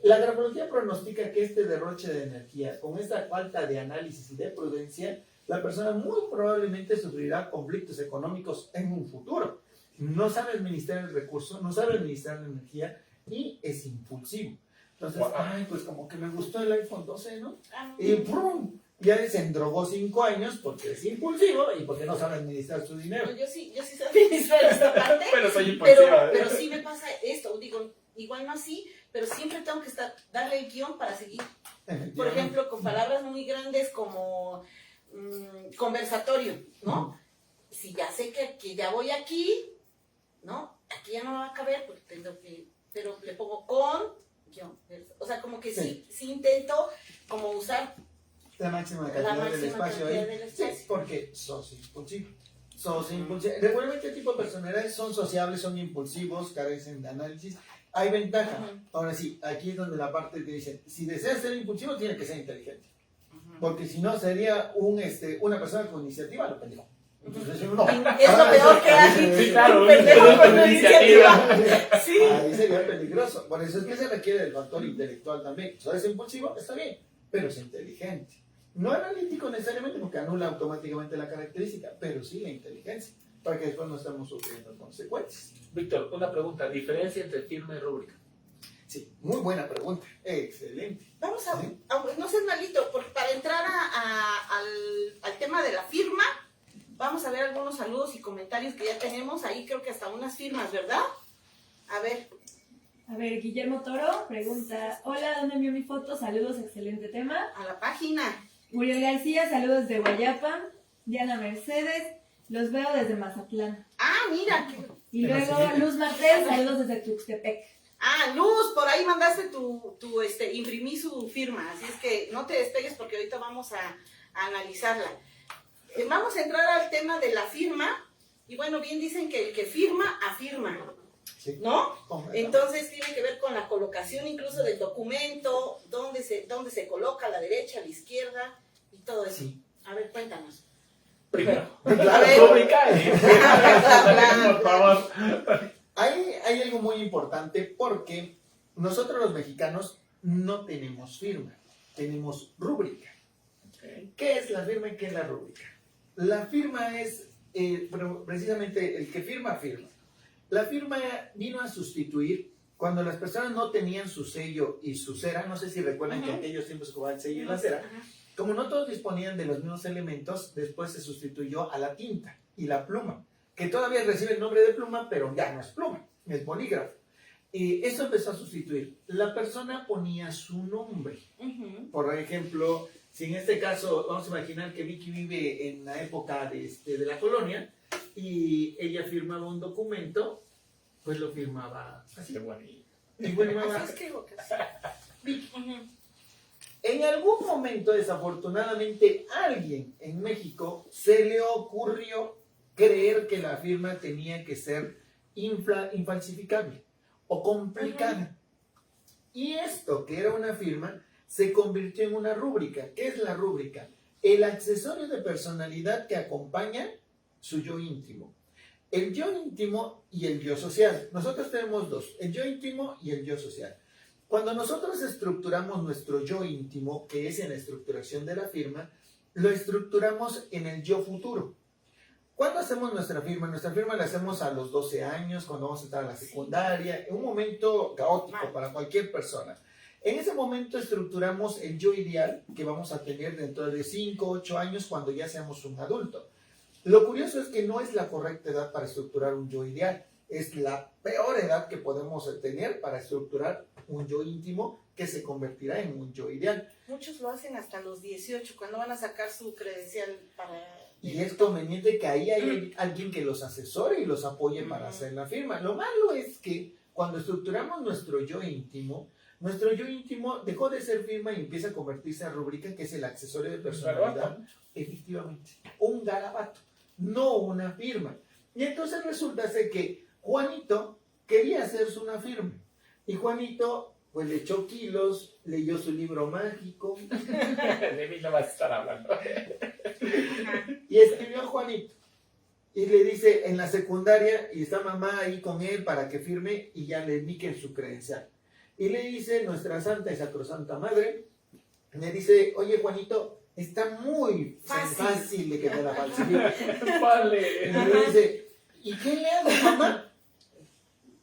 La grafología pronostica que este derroche de energía, con esta falta de análisis y de prudencia, la persona muy probablemente sufrirá conflictos económicos en un futuro. No sabe administrar el recurso, no sabe administrar la energía y es impulsivo. Entonces, Wow. ay, pues como que me gustó el iPhone 12, ¿no? Ah, Y ¡prum! Ya se endrogó 5 años porque es impulsivo y porque no sabe administrar su dinero. no, yo sí sé administrar esta parte, Pero soy impulsiva. pero sí me pasa esto, digo, igual no así, pero siempre tengo que darle el guión para seguir. Por ejemplo, con palabras muy grandes como conversatorio, ¿no? Si ya sé que ya voy aquí, ¿no? Aquí ya no me va a caber porque tengo que, pero le pongo con guión. O sea, como que sí intento como usar la máxima la cantidad del máxima espacio cantidad ahí. del Sí, espacio. porque sos impulsivo. Sos impulsivo. Regularmente este tipo de personalidades son sociables, son impulsivos, carecen de análisis. Hay ventaja. Ujú. Ahora sí, aquí es donde la parte que dicen, si deseas ser impulsivo, tiene que ser inteligente. Ujú. Porque si no, sería una persona con iniciativa, lo pendejo. Entonces, no. Es lo peor que hay. Sí, claro, Un pendejo una con iniciativa. Sí. Ahí sería peligroso. Por eso es que se requiere del factor intelectual también. Si eres impulsivo, está bien, pero es inteligente. No analítico necesariamente porque anula automáticamente la característica, pero sí la inteligencia, para que después no estemos sufriendo consecuencias. Víctor, una pregunta. ¿Diferencia entre firma y rúbrica? Sí, muy buena pregunta. Excelente. Vamos Sí. no seas malito, porque para entrar al tema de la firma, vamos a ver algunos saludos y comentarios que ya tenemos. Ahí creo que hasta unas firmas, ¿verdad? A ver. A ver, Guillermo Toro pregunta, hola, ¿dónde envió mi foto? Saludos, excelente tema. A la página. Muriel García, saludos de Guayapa. Diana Mercedes, los veo desde Mazatlán. Ah, mira. Y Pero luego sí. Luz Martel, saludos desde Tuxtepec. Ah, Luz, por ahí mandaste imprimí su firma. Así es que no te despegues porque ahorita vamos a analizarla. Vamos a entrar al tema de la firma. Y bueno, bien dicen que el que firma, afirma. Sí. ¿No? Completamente. Entonces tiene que ver con la colocación incluso del documento, dónde se coloca, a la derecha, a la izquierda, y todo eso. Sí. A ver, cuéntanos. Primero, Claro. la rúbrica. Por favor. Hay algo muy importante porque nosotros los mexicanos no tenemos firma, tenemos rúbrica. ¿Qué es la firma y qué es la rúbrica? La firma es precisamente el que firma, firma. La firma vino a sustituir cuando las personas no tenían su sello y su cera. No sé si recuerdan que en aquellos tiempos se jugaba el sello y la cera. Como no todos disponían de los mismos elementos, después se sustituyó a la tinta y la pluma, que todavía recibe el nombre de pluma, pero ya no es pluma, es bolígrafo. Y eso empezó a sustituir. La persona ponía su nombre. Por ejemplo, si en este caso vamos a imaginar que Vicky vive en la época de la colonia y ella firmaba un documento, pues lo firmaba así. Qué bonito. Y firmaba Así escribo que sí. Vicky. En algún momento, desafortunadamente, a alguien en México se le ocurrió creer que la firma tenía que ser infalsificable o complicada. Y esto, que era una firma, se convirtió en una rúbrica. ¿Qué es la rúbrica? El accesorio de personalidad que acompaña su yo íntimo. El yo íntimo y el yo social. Nosotros tenemos dos, el yo íntimo y el yo social. Cuando nosotros estructuramos nuestro yo íntimo, que es en la estructuración de la firma, lo estructuramos en el yo futuro. ¿Cuándo hacemos nuestra firma? Nuestra firma la hacemos a los 12 años, cuando vamos a entrar a la secundaria, en un momento caótico para cualquier persona. En ese momento estructuramos el yo ideal que vamos a tener dentro de 5, 8 años cuando ya seamos un adulto. Lo curioso es que no es la correcta edad para estructurar un yo ideal. Es la peor edad que podemos tener para estructurar un yo íntimo que se convertirá en un yo ideal. Muchos lo hacen hasta los 18, cuando van a sacar su credencial para... Y es conveniente que ahí haya alguien que los asesore y los apoye para hacer la firma. Lo malo es que cuando estructuramos nuestro yo íntimo dejó de ser firma y empieza a convertirse en rúbrica, que es el accesorio de personalidad. Efectivamente, un garabato, no una firma. Y entonces resulta ser que Juanito quería hacerse una firma. Y Juanito, pues le echó kilos, leyó su libro mágico. De mí no vas a estar hablando. Y escribió a Juanito. Y le dice en la secundaria, y está mamá ahí con él para que firme, y ya le indiquen su credencial. Y le dice nuestra santa y sacrosanta madre, le dice, oye Juanito, está muy fácil de que me la falsifique. Vale. Y le dice, ¿y qué le hago, mamá?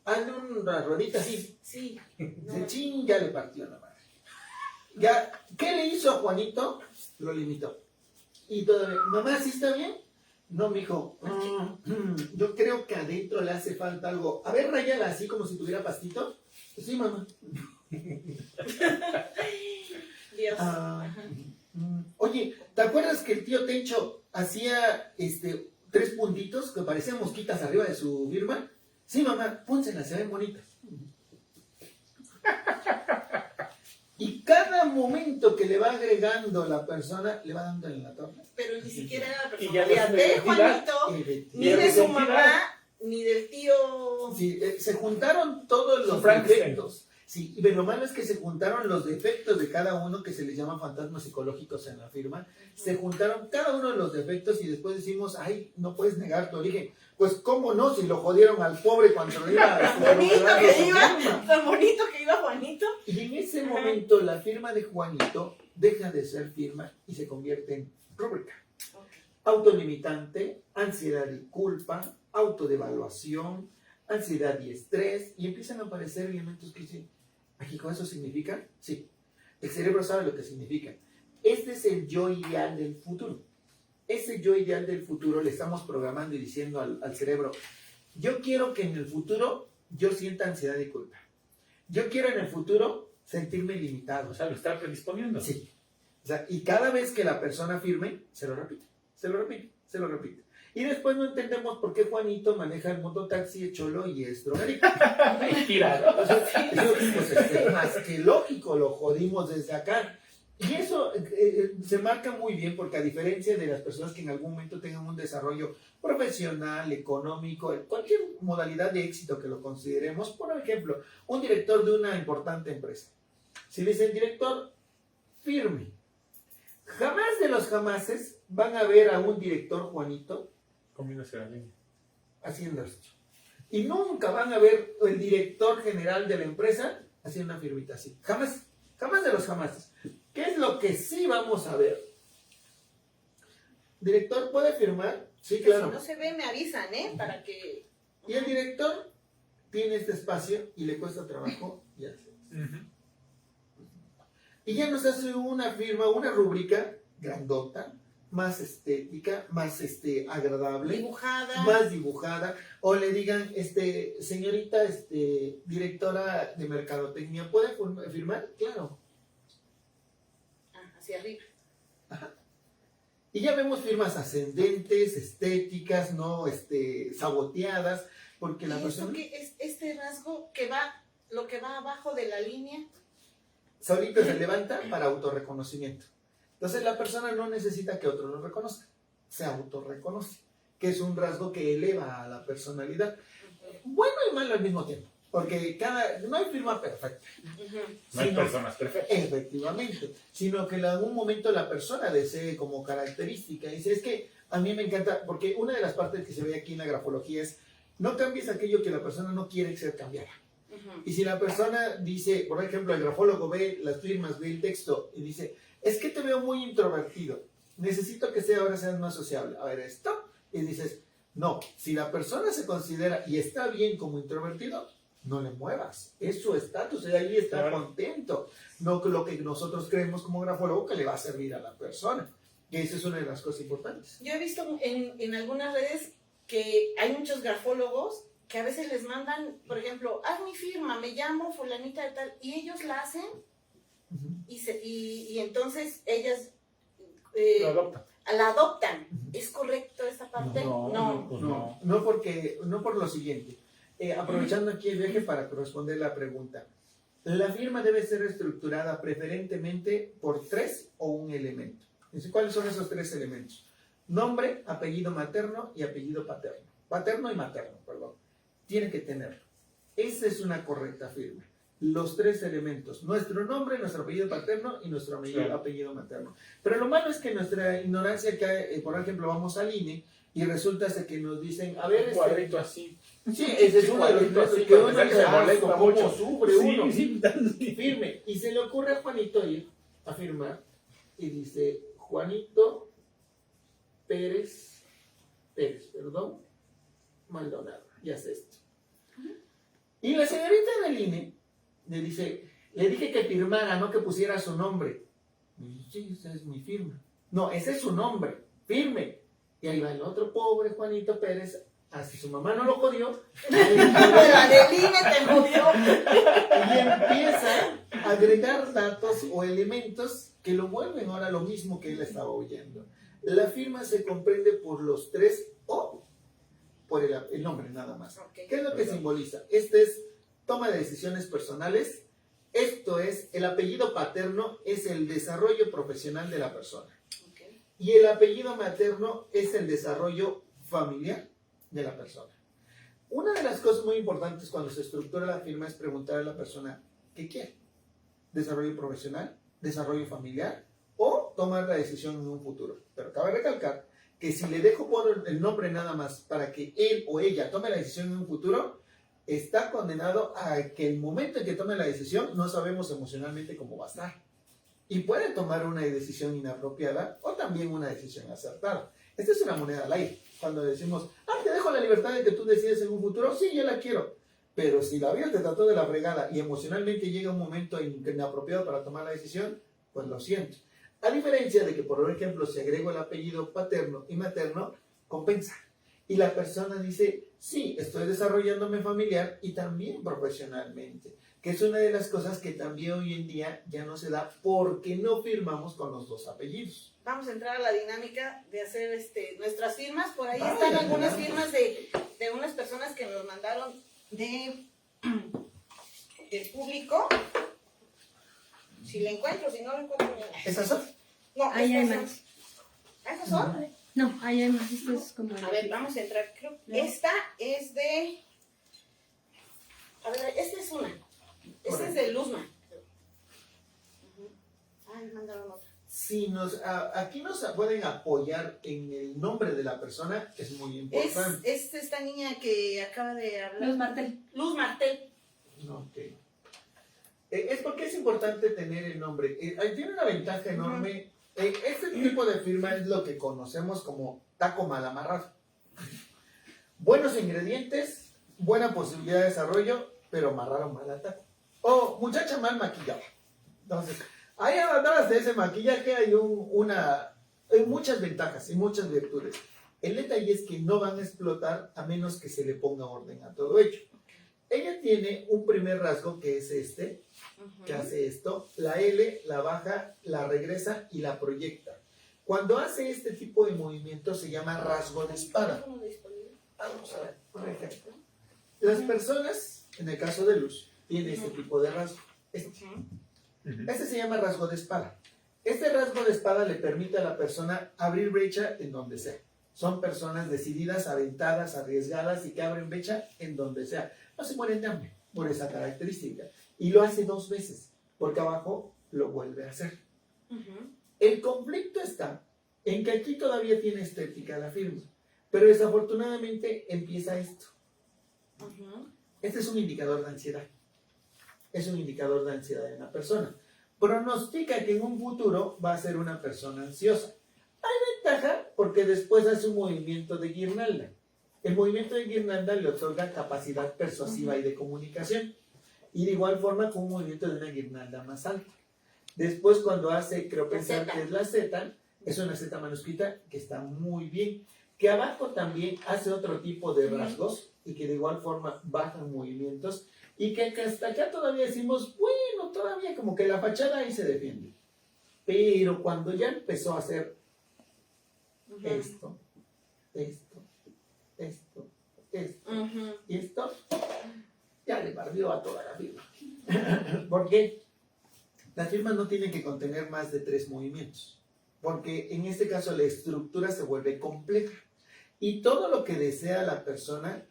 Hazle una ruedita así. Sí. Dice, ching, ya le partió la madre. Ya, ¿qué le hizo a Juanito? Lo limitó. Y todavía, mamá, ¿sí está bien? No, mijo, yo creo que adentro le hace falta algo. A ver, rayala así como si tuviera pastito. Sí, mamá. Dios. Oye, ¿te acuerdas que el tío Tencho hacía 3 puntitos que parecían mosquitas arriba de su firma? Sí, mamá, pónselas, se ven bonitas. Y cada momento que le va agregando la persona, le va dando en la torre. Pero ni siquiera era la Y ya personalidad no de es Juanito, ni de su mamá, ni del tío... Sí, se juntaron todos los defectos. Sí, pero lo malo es que se juntaron los defectos de cada uno, que se les llaman fantasmas psicológicos en la firma. Se juntaron cada uno de los defectos y después decimos, ay, no puedes negar tu origen. Pues, ¿cómo no? Si lo jodieron al pobre cuando lo iba a... Tan bonito que iba Juanito. Y en ese momento la firma de Juanito deja de ser firma y se convierte en rúbrica. Autolimitante, ansiedad y culpa, autodevaluación, ansiedad y estrés, y empiezan a aparecer elementos que dicen, ¿México eso significa? Sí. El cerebro sabe lo que significa. Este es el yo ideal del futuro. Ese yo ideal del futuro le estamos programando y diciendo al cerebro, yo quiero que en el futuro yo sienta ansiedad y culpa. Yo quiero en el futuro sentirme limitado. O sea, lo está predisponiendo. Sí. O sea, y cada vez que la persona firme, se lo repite, se lo repite, se lo repite. Y después no entendemos por qué Juanito maneja el mototaxi de cholo y es drogadicto. Mentira, ¿no? Eso pues, es más que lógico, lo jodimos desde acá. Y eso se marca muy bien porque a diferencia de las personas que en algún momento tengan un desarrollo profesional, económico, cualquier modalidad de éxito que lo consideremos, por ejemplo, un director de una importante empresa. Si le dicen director, firme. Jamás de los jamases van a ver a un director Juanito Comiéndose la línea. haciendo esto. Y nunca van a ver el director general de la empresa haciendo una firmita así. Jamás, jamás de los jamases. ¿Qué es lo que sí vamos a ver? ¿Director puede firmar? Sí, claro. Si no se ve, me avisan, ¿eh? Para que... Y el director tiene este espacio y le cuesta trabajo y hace. Y ya nos hace una firma, una rúbrica grandota, más estética, más agradable, Dibujada. más dibujada, o le digan, señorita directora de mercadotecnia, ¿puede firmar? Claro. Hacia arriba. Y ya vemos firmas ascendentes, estéticas, no saboteadas, porque la ¿Y persona esto qué es este rasgo que va, lo que va abajo de la línea? solito se levanta para autorreconocimiento. Entonces la persona no necesita que otro lo reconozca, se autorreconoce, que es un rasgo que eleva a la personalidad. Bueno y malo al mismo tiempo, porque no hay firma perfecta. No hay Sino- personas perfectas. Efectivamente, sino que en algún momento la persona desee como característica, dice, es que a mí me encanta, porque una de las partes que se ve aquí en la grafología es, no cambies aquello que la persona no quiere ser cambiada. Y si la persona dice, por ejemplo, el grafólogo ve las firmas, ve el texto y dice, es que te veo muy introvertido, necesito que ahora seas más sociable. A ver, esto, y dices, no, si la persona se considera y está bien como introvertido, no le muevas, es su estatus, y ahí está Claro. contento, no lo que nosotros creemos como grafólogo que le va a servir a la persona. Y esa es una de las cosas importantes. Yo he visto en algunas redes que hay muchos grafólogos que a veces les mandan, por ejemplo, haz mi firma, me llamo fulanita de tal, y ellos la hacen y entonces ellas Lo adopta. la adoptan. ¿Es correcto esa parte? Pues No por lo siguiente. Aprovechando aquí el viaje para responder la pregunta. La firma debe ser estructurada preferentemente por 3 o un elemento. ¿Cuáles son esos 3 elementos? Nombre, apellido materno y apellido paterno. Paterno y materno, perdón. Tiene que tenerlo. Esa es una correcta firma. Los 3 elementos. Nuestro nombre, nuestro apellido paterno y nuestro apellido materno. Pero lo malo es que nuestra ignorancia, que por ejemplo vamos al INE y resulta que nos dicen, a ver, Un cuadrito así. sí, ese es uno de los Cuadrito así, que para uno pensar que dice, se molesta "Ah, ¿cómo mucho". sufre uno? Sí. Firme. Y se le ocurre a Juanito ir a firmar y dice, Juanito Pérez, Maldonado, y hace esto. Y la señorita del INE le dice, le dije que firmara, no que pusiera su nombre. Y dice, sí, esa es mi firma. No, ese es su nombre, firme. Y ahí va el otro pobre Juanito Pérez, así su mamá no lo jodió. La del INE te jodió. Y empieza a agregar datos o elementos que lo vuelven ahora lo mismo que él estaba oyendo. La firma se comprende por los 3 o por el nombre nada más. Okay. ¿Qué es lo que simboliza? Este es toma de decisiones personales. Esto es, el apellido paterno es el desarrollo profesional de la persona. Okay. Y el apellido materno es el desarrollo familiar de la persona. Una de las cosas muy importantes cuando se estructura la firma es preguntar a la persona qué quiere. Desarrollo profesional, desarrollo familiar o tomar la decisión en un futuro. Pero cabe recalcar que si le dejo por el nombre nada más para que él o ella tome la decisión en un futuro, está condenado a que el momento en que tome la decisión no sabemos emocionalmente cómo va a estar. Y puede tomar una decisión inapropiada o también una decisión acertada. Esta es una moneda al aire. Cuando decimos, te dejo la libertad de que tú decides en un futuro, sí, yo la quiero. Pero si la vida te trató de la fregada y emocionalmente llega un momento inapropiado para tomar la decisión, pues lo siento. A diferencia de que, por ejemplo, si agrego el apellido paterno y materno, compensa. Y la persona dice, sí, estoy desarrollándome familiar y también profesionalmente. Que es una de las cosas que también hoy en día ya no se da porque no firmamos con los 2 apellidos. Vamos a entrar a la dinámica de hacer nuestras firmas. Por ahí están algunas firmas de unas personas que nos mandaron del público. Si la encuentro, si no la encuentro. ¿Esas son? No, Ahí hay estas más. son. ¿Esas son? No, ahí hay más. Esto es como. A ver, vamos a entrar. Creo que esta es de. A ver, esta es una. Esta es de Luzma. Ah, me mandaron otra. Aquí nos pueden apoyar en el nombre de la persona, es muy importante. Es esta niña que acaba de hablar. Luz Martel. Luz Martel. Ok. Es porque es importante tener el nombre. Tiene una ventaja enorme. Este tipo de firma es lo que conocemos como taco mal amarrado. Buenos ingredientes, buena posibilidad de desarrollo, pero amarraron mal al taco. O muchacha mal maquillada. Entonces, ahí atrás de ese maquillaje hay hay muchas ventajas y muchas virtudes. El detalle es que no van a explotar a menos que se le ponga orden a todo ello. Ella tiene un primer rasgo que es este, que hace esto. La L la baja, la regresa y la proyecta. Cuando hace este tipo de movimiento se llama rasgo de espada. Vamos a ver, por ejemplo. Las personas, en el caso de Luz, tienen este tipo de rasgo. Este se llama rasgo de espada. Este rasgo de espada le permite a la persona abrir brecha en donde sea. Son personas decididas, aventadas, arriesgadas y que abren brecha en donde sea. No se mueren de hambre por esa característica. Y lo hace 2 veces, porque abajo lo vuelve a hacer. El conflicto está en que aquí todavía tiene estética la firma, pero desafortunadamente empieza esto. Este es un indicador de ansiedad. Es un indicador de ansiedad de una persona. Pronostica que en un futuro va a ser una persona ansiosa. Hay ventaja porque después hace un movimiento de guirnalda. El movimiento de guirnalda le otorga capacidad persuasiva y de comunicación. Y de igual forma con un movimiento de una guirnalda más alta. Después cuando hace, creo pensar que es la Z, es una Z manuscrita que está muy bien. Que abajo también hace otro tipo de rasgos y que de igual forma bajan movimientos. Y que hasta acá todavía decimos, bueno, todavía como que la fachada ahí se defiende. Pero cuando ya empezó a hacer esto, y esto, ya le barrió a toda la firma. ¿Por qué? Las firmas no tienen que contener más de 3 movimientos, porque en este caso la estructura se vuelve compleja y todo lo que desea la persona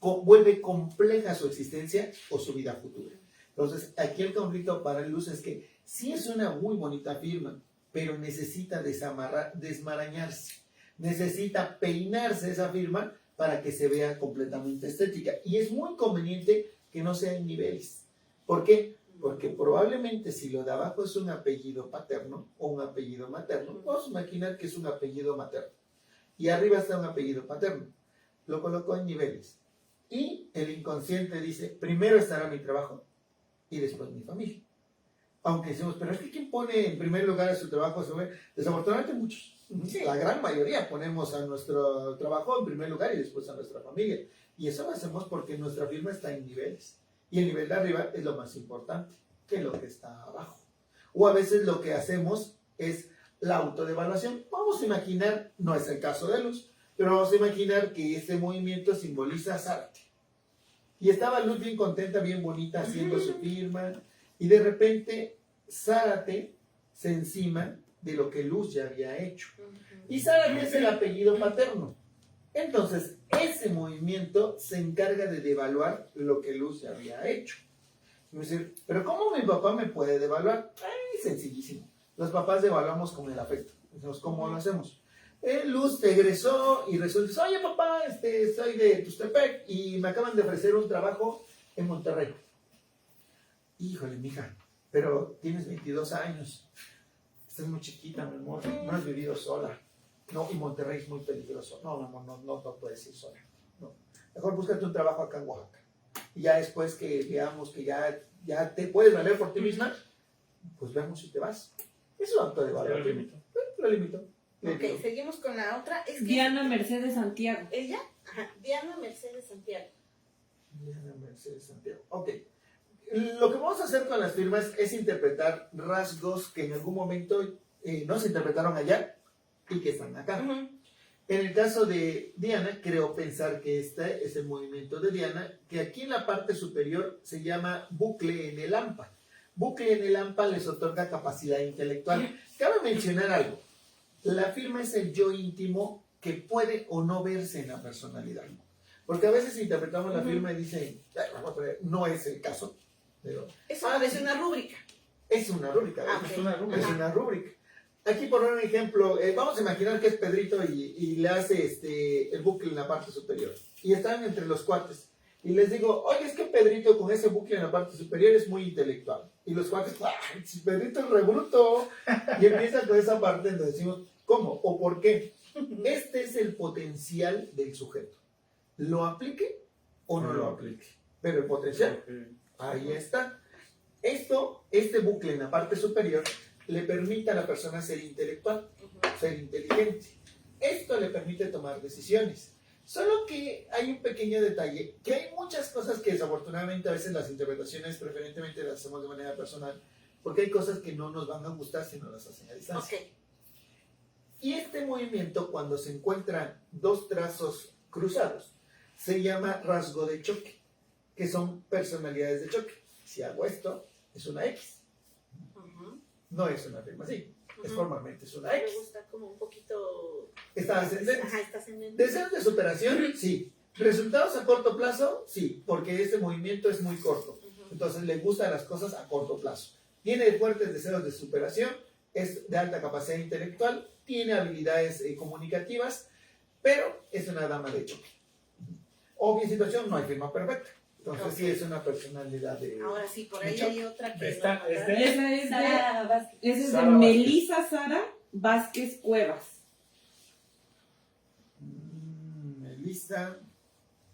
vuelve compleja su existencia o su vida futura. Entonces, aquí el conflicto para Luz es que sí es una muy bonita firma, pero necesita desmarañarse, necesita peinarse esa firma para que se vea completamente estética. Y es muy conveniente que no sea en niveles. ¿Por qué? Porque probablemente si lo de abajo es un apellido paterno o un apellido materno, vamos a imaginar que es un apellido materno. Y arriba está un apellido paterno. Lo colocó en niveles. Y el inconsciente dice, primero estará mi trabajo y después mi familia. Aunque decimos, pero es que ¿quién pone en primer lugar a su trabajo? Desafortunadamente muchos. Sí. La gran mayoría ponemos a nuestro trabajo en primer lugar y después a nuestra familia. Y eso lo hacemos porque nuestra firma está en niveles. Y el nivel de arriba es lo más importante que lo que está abajo. O a veces lo que hacemos es la autodevaluación. Vamos a imaginar, no es el caso de Luz, pero vamos a imaginar que este movimiento simboliza a Zárate. Y estaba Luz bien contenta, bien bonita, haciendo su firma. Y de repente Zárate se encima de lo que Luz ya había hecho. Y Zárate es el apellido paterno. Entonces, ese movimiento se encarga de devaluar lo que Luz ya había hecho. Y me dice, ¿pero cómo mi papá me puede devaluar? Ay, sencillísimo. Los papás devaluamos con el afecto. Entonces, ¿cómo lo hacemos? Luz te egresó y resulta, oye papá, soy de Tustepec y me acaban de ofrecer un trabajo en Monterrey. Híjole, mija, pero tienes 22 años. Estás muy chiquita, mi amor. No has vivido sola. No, y Monterrey es muy peligroso. No, mi amor, no puedes ir sola. No. Mejor búscate un trabajo acá en Oaxaca. Y ya después que veamos que ya te puedes valer por ti misma, pues veamos si te vas. Eso es acto de valor. Lo limito. Ok, seguimos con la otra. Es que Diana Mercedes Santiago. ¿Ella? Ajá, Diana Mercedes Santiago. Diana Mercedes Santiago. Ok. Lo que vamos a hacer con las firmas es interpretar rasgos que en algún momento no se interpretaron allá y que están acá. En el caso de Diana, creo pensar que este es el movimiento de Diana, que aquí en la parte superior se llama bucle en el AMPA. Bucle en el AMPA les otorga capacidad intelectual. Cabe mencionar algo. La firma es el yo íntimo que puede o no verse en la personalidad. Porque a veces interpretamos la firma y dicen, no es el caso. Pero, Eso es una rúbrica. Es una rúbrica. Okay. Es una rúbrica. Aquí por un ejemplo, vamos a imaginar que es Pedrito y le hace el bucle en la parte superior. Y están entre los cuates. Y les digo, oye, es que Pedrito con ese bucle en la parte superior es muy intelectual. Y los cuates, ¡ay, Pedrito es re bruto! Y empiezan con esa parte donde decimos, ¿cómo? ¿O por qué? Este es el potencial del sujeto. ¿Lo aplique o no lo aplique? Pero el potencial, ahí está. Este bucle en la parte superior le permite a la persona ser intelectual, ser inteligente. Esto le permite tomar decisiones. Solo que hay un pequeño detalle, que hay muchas cosas que desafortunadamente a veces las interpretaciones preferentemente las hacemos de manera personal, porque hay cosas que no nos van a gustar si no las hacen a distancia. Ok. Y este movimiento, cuando se encuentran dos trazos cruzados, se llama rasgo de choque, que son personalidades de choque. Si hago esto, es una X. No es una firma así. Es formalmente es una Me X. gusta como un poquito... Está ascendente. Ajá, está ascendente. Deseos de superación, sí. Resultados a corto plazo, sí, porque este movimiento es muy corto. Entonces le gustan las cosas a corto plazo. Tiene fuertes deseos de superación, es de alta capacidad intelectual, tiene habilidades comunicativas, pero es una dama de choque. Obvia situación, no hay firma perfecta. Entonces sí es una personalidad de... Ahora sí, por ahí de hay otra que... Esta no- es de- Esa es Sara de, Vázquez. esa es de Sara Vázquez. Melissa Sara Vázquez Cuevas. Melissa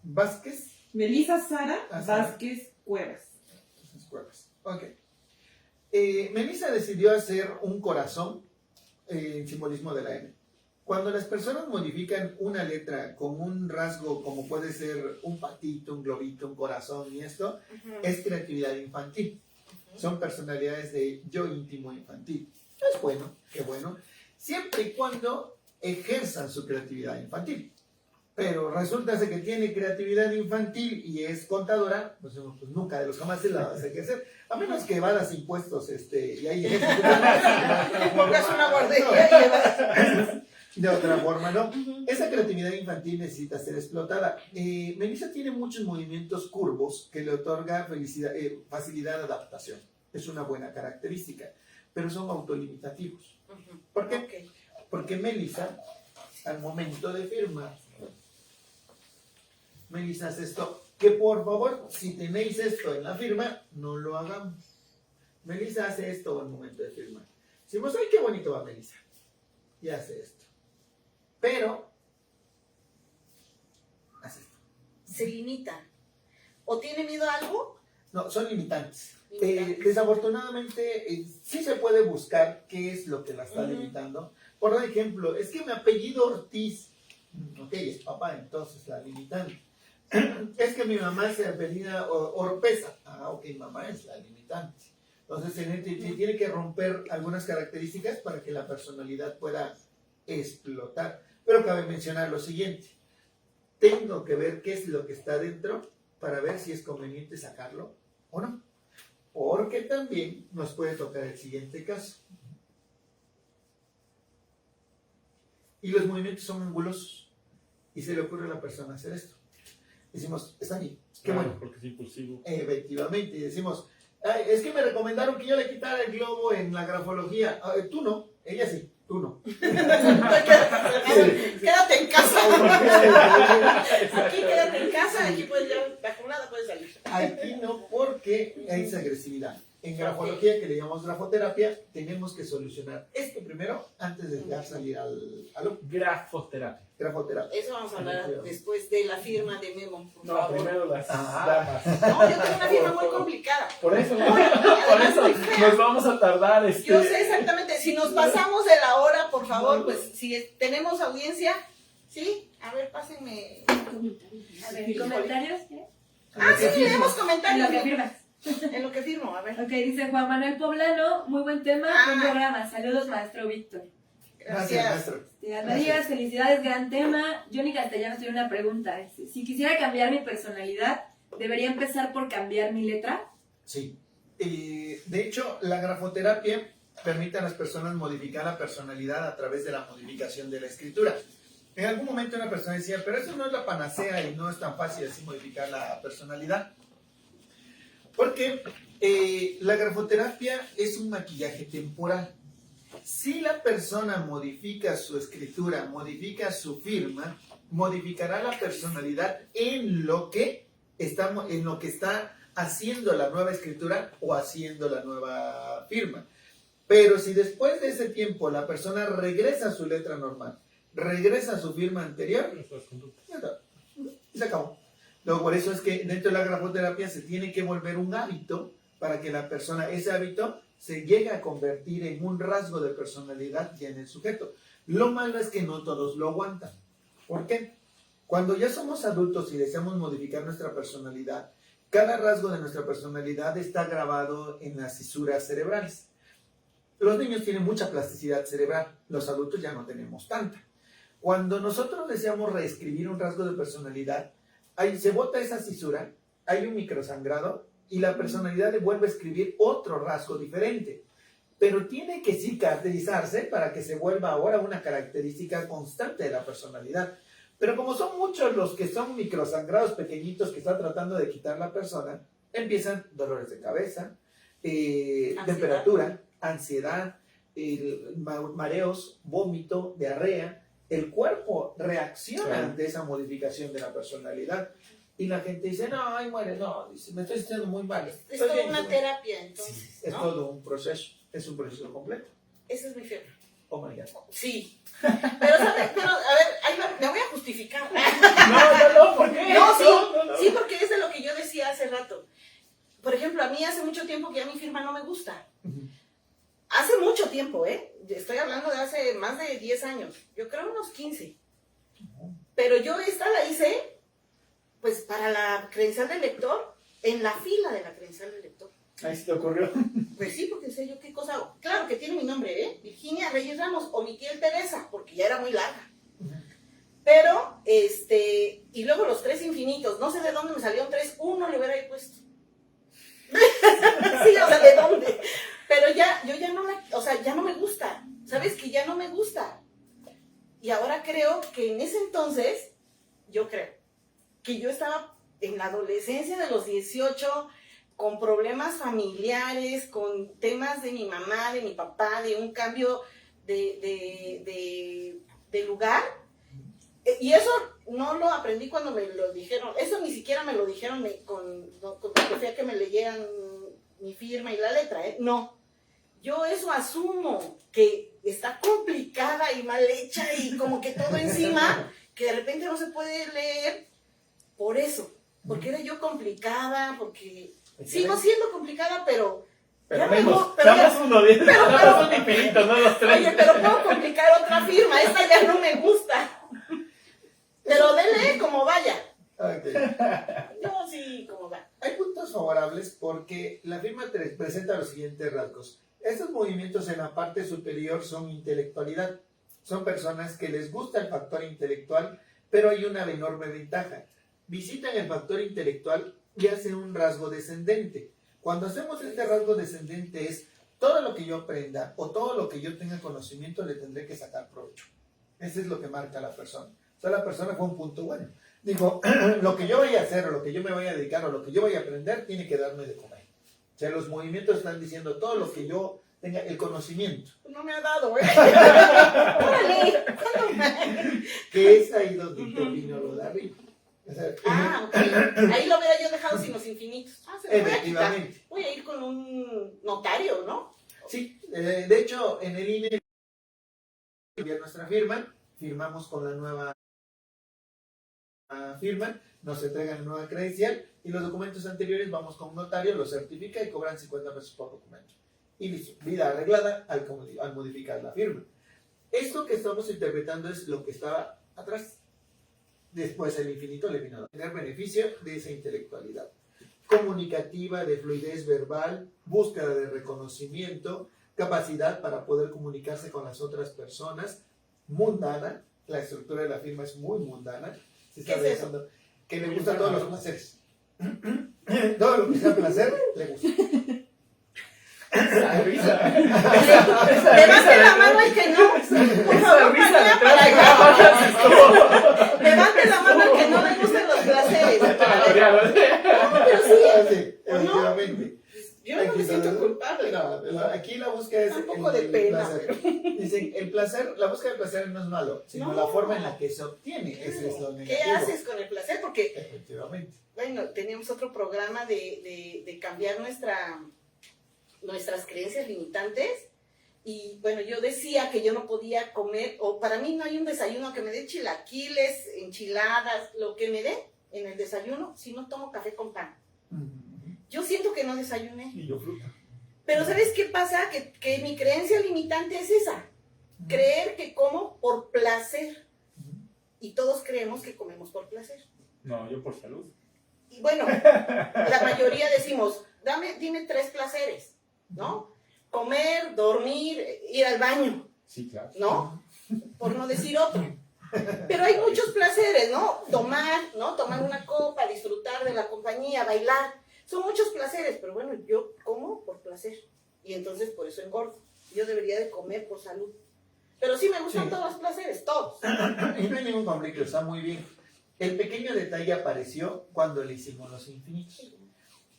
Vázquez. Melissa Sara Ah, Sara. Vázquez Cuevas. Ok. Melissa decidió hacer un corazón en simbolismo de la M. Cuando las personas modifican una letra con un rasgo como puede ser un patito, un globito, un corazón y esto, es creatividad infantil. Son personalidades de yo íntimo infantil. Es bueno, qué bueno, siempre y cuando ejerzan su creatividad infantil. Pero resulta ser que tiene creatividad infantil y es contadora, pues nunca de los jamás se la va a ejercer. A menos que evadas impuestos y ahí Pongas una guardería y llevas... de otra forma, ¿no? Esa creatividad infantil necesita ser explotada. Melissa tiene muchos movimientos curvos que le otorga facilidad de adaptación. Es una buena característica, pero son autolimitativos. ¿Por qué? Ok. Porque Melissa, al momento de firmar, Melissa hace esto. Que por favor, si tenéis esto en la firma, no lo hagamos. Melissa hace esto al momento de firmar. Decimos, ay, qué bonito va Melissa. Y hace esto. Pero, hace esto. Se limita. ¿O tiene miedo a algo? No, son limitantes. Limitantes. Desafortunadamente, sí se puede buscar qué es lo que la está limitando. Por ejemplo, es que mi apellido Ortiz, ok, es papá, entonces la limitante. Es que mi mamá se apellida Orpeza, ok, mamá es la limitante. Entonces, tiene que romper algunas características para que la personalidad pueda explotar. Pero cabe mencionar lo siguiente. Tengo que ver qué es lo que está dentro para ver si es conveniente sacarlo o no. Porque también nos puede tocar el siguiente caso. Y los movimientos son angulosos. Y se le ocurre a la persona hacer esto. Decimos, está bien, qué bueno. Porque es impulsivo. Efectivamente. Y decimos, "Ay, es que me recomendaron que yo le quitara el globo en la grafología. Tú no, ella sí, tú no. Quédate en casa. Aquí quédate en casa, aquí puedes ya, la jornada puedes salir. Aquí no, porque es agresividad. En grafología, que le llamamos grafoterapia, tenemos que solucionar esto primero antes de dejar salir al Grafoterapia. grafoterapia. Eso vamos a hablar después de la firma de Memo, por No, favor. primero las Ah. damas. No, yo tengo una firma muy complicada. Por eso, Además, muy fea. nos vamos a tardar. Yo sé exactamente, si nos pasamos de la hora, por favor, pues si tenemos audiencia, ¿sí? A ver, pásenme. A ver, ¿comentarios? ¿Qué? Ah, sí, leemos En comentarios. lo que firmas. En lo que firmo, a ver. Ok, dice Juan Manuel Poblano, muy buen tema, buen Ah. programa. Saludos, maestro Víctor. Gracias, Gracias. maestro. Ana Díaz, felicidades, gran tema. Johnny Castellanos tiene una pregunta. Dice, si quisiera cambiar mi personalidad, ¿debería empezar por cambiar mi letra? Sí. De hecho, la grafoterapia permite a las personas modificar la personalidad a través de la modificación de la escritura. En algún momento una persona decía, pero eso no es la panacea y no es tan fácil así modificar la personalidad. Porque la grafoterapia es un maquillaje temporal. Si la persona modifica su escritura, modifica su firma, modificará la personalidad en lo que está haciendo la nueva escritura o haciendo la nueva firma. Pero si después de ese tiempo la persona regresa a su letra normal, regresa a su firma anterior, ya está, se acabó. Luego, por eso es que dentro de la grafoterapia se tiene que volver un hábito para que la persona, ese hábito, se llegue a convertir en un rasgo de personalidad ya en el sujeto. Lo malo es que no todos lo aguantan. ¿Por qué? Cuando ya somos adultos y deseamos modificar nuestra personalidad, cada rasgo de nuestra personalidad está grabado en las fisuras cerebrales. Los niños tienen mucha plasticidad cerebral, los adultos ya no tenemos tanta. Cuando nosotros deseamos reescribir un rasgo de personalidad, se bota esa fisura, hay un microsangrado y la personalidad le vuelve a escribir otro rasgo diferente. Pero tiene que cicatrizarse para que se vuelva ahora una característica constante de la personalidad. Pero como son muchos los que son microsangrados pequeñitos que está tratando de quitar la persona, empiezan dolores de cabeza, temperatura, ansiedad, mareos, vómito, diarrea. El cuerpo reacciona ante esa modificación de la personalidad. Y la gente dice, no, ay, muere, no, dice, me estoy sintiendo muy mal. Es toda una terapia, entonces, sí, es todo un proceso, es un proceso completo. Esa es mi fiebre. Oh my God. Sí. Pero, ¿sabes? Pero, a ver, ahí me voy a justificar. No, ¿por qué? No, sí, No. sí, porque es de lo que yo decía hace rato. Por ejemplo, a mí hace mucho tiempo que ya mi firma no me gusta. Hace mucho tiempo, estoy hablando de hace más de 10 años. Yo creo unos 15. Pero yo esta la hice, pues, para la credencial del lector, en la fila de la credencial del lector. Ahí se te ocurrió. Pues sí, porque sé yo qué cosa hago. Claro que tiene mi nombre, Virginia Reyes Ramos, omití el Teresa, porque ya era muy larga. Pero, y luego los 3 infinitos, no sé de dónde me salió un 3, uno le hubiera puesto. Sí, o sea, ¿de dónde? Pero yo ya no ya no me gusta, ¿sabes? Que ya no me gusta. Y ahora creo que en ese entonces, yo creo que yo estaba en la adolescencia de los 18, con problemas familiares, con temas de mi mamá, de mi papá, de un cambio de lugar. Y eso no lo aprendí cuando me lo dijeron, eso ni siquiera me lo dijeron cuando fui a que me leyeran mi firma y la letra, no. Yo eso asumo, que está complicada y mal hecha y como que todo encima, que de repente no se puede leer por eso, porque era yo complicada, porque sigo siendo complicada, pero Estamos un infinito, no los 3. Oye, pero puedo complicar otra firma, esta ya no me gusta. Pero dele como vaya. Okay. Yo sí, como va. Hay puntos favorables porque la firma presenta los siguientes rasgos. Estos movimientos en la parte superior son intelectualidad. Son personas que les gusta el factor intelectual, pero hay una enorme ventaja. Visitan el factor intelectual y hacen un rasgo descendente. Cuando hacemos este rasgo descendente es todo lo que yo aprenda o todo lo que yo tenga conocimiento le tendré que sacar provecho. Eso es lo que marca la persona. O sea, la persona fue un punto bueno. Digo, lo que yo vaya a hacer o lo que yo me vaya a dedicar o lo que yo vaya a aprender tiene que darme de comer. O sea, los movimientos están diciendo todo lo que yo tenga, el conocimiento. No me ha dado, Órale, Que es ahí donde termino lo de arriba. O sea, ok. Ahí lo hubiera yo dejado sin los infinitos. Se lo voy a quitar. efectivamente. Voy a ir con un notario, ¿no? Sí, de hecho, en el INE enviar nuestra firma, firmamos con la nueva firma, nos entregan la nueva credencial y los documentos anteriores vamos con un notario, los certifica y cobran 50 pesos por documento. Y listo, vida arreglada al modificar la firma. Esto que estamos interpretando es lo que estaba atrás. Después el infinito le vino a tener beneficio de esa intelectualidad comunicativa, de fluidez verbal, búsqueda de reconocimiento, capacidad para poder comunicarse con las otras personas, mundana, la estructura de la firma es muy mundana, se está realizando, que le gustan todos los placeres. Todo lo que sea placer, le gusta. Esa risa. Levante la mano el que no. Por favor, para allá. Levante la mano el que no le gusten los placeres. No, pero sí. Sí, efectivamente. Yo no me siento culpable. No, aquí la búsqueda es un poco de pena. placer. Dicen, el placer, la búsqueda del placer no es malo, sino No. la forma en la que se obtiene. Ese es lo negativo. ¿Qué haces con el placer? Porque, Efectivamente. bueno, teníamos otro programa de cambiar nuestras creencias limitantes. Y bueno, yo decía que yo no podía comer, o para mí no hay un desayuno que me dé chilaquiles, enchiladas, lo que me dé en el desayuno, si no tomo café con pan. Yo siento que no desayuné. Y yo fruta. Pero ¿sabes qué pasa? Que mi creencia limitante es esa. Creer que como por placer. Y todos creemos que comemos por placer. No, yo por salud. Y bueno, la mayoría decimos, dime 3 placeres, ¿no? Comer, dormir, ir al baño, Sí, claro. ¿no? Por no decir otro. Pero hay muchos placeres, ¿no? Tomar, ¿no? Tomar una copa, disfrutar de la compañía, bailar. Son muchos placeres, pero bueno, yo como por placer. Y entonces por eso engordo. Yo debería de comer por salud. Pero sí me gustan Sí. todos los placeres, todos. Y no hay ningún conflicto, está muy bien. El pequeño detalle apareció cuando le hicimos los infinitos.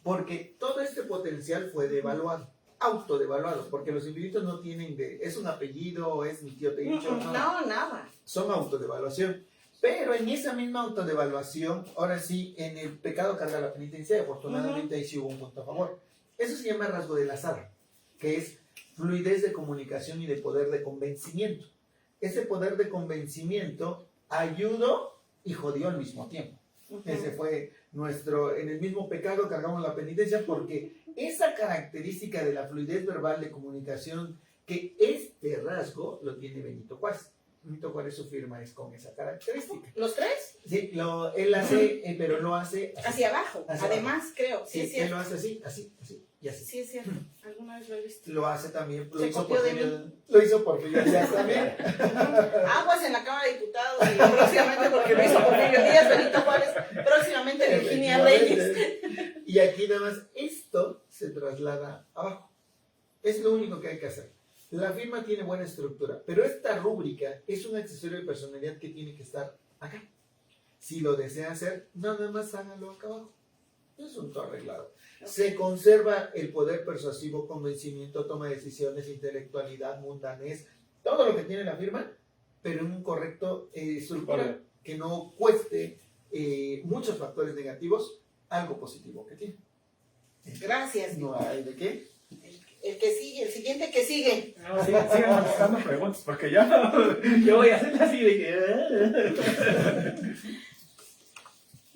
Porque todo este potencial fue devaluado, autodevaluado, porque los infinitos no tienen es un apellido, es mi tío te he dicho, no. No, nada. Son autodevaluación. Pero en esa misma autodevaluación, ahora sí, en el pecado carga la penitencia, y afortunadamente ahí sí hubo un punto a favor. Eso se llama rasgo del azar, que es fluidez de comunicación y de poder de convencimiento. Ese poder de convencimiento ayudó y jodió al mismo tiempo. Ese fue en el mismo pecado cargamos la penitencia porque esa característica de la fluidez verbal de comunicación, que este rasgo lo tiene Benito Juárez. Benito Juárez, su firma es con esa característica. ¿Los 3? Sí, él hace, pero lo hace así. Hacia abajo. Hacia Además, creo. Sí, Sí, es él cierto. lo hace así, así, así y así. Sí, es cierto. Alguna vez lo he visto. Lo hace también, Se copió de Lo hizo Porfirio Díaz también. Aguas en la Cámara de Diputados y próximamente, porque lo hizo Porfirio Díaz, Benito Juárez, próximamente Virginia Reyes. Y aquí nada más esto se traslada abajo. Es lo único que hay que hacer. La firma tiene buena estructura, pero esta rúbrica es un accesorio de personalidad que tiene que estar acá. Si lo desea hacer, nada más hágalo acá abajo. Es un todo arreglado. Se conserva el poder persuasivo, convencimiento, toma de decisiones, intelectualidad, mundanez, todo lo que tiene la firma, pero en un correcto estructura que no cueste muchos factores negativos, algo positivo que tiene. Gracias. No hay de qué. El que sigue, el siguiente que sigue. No, sigan contestando preguntas, porque yo voy a hacer así de que...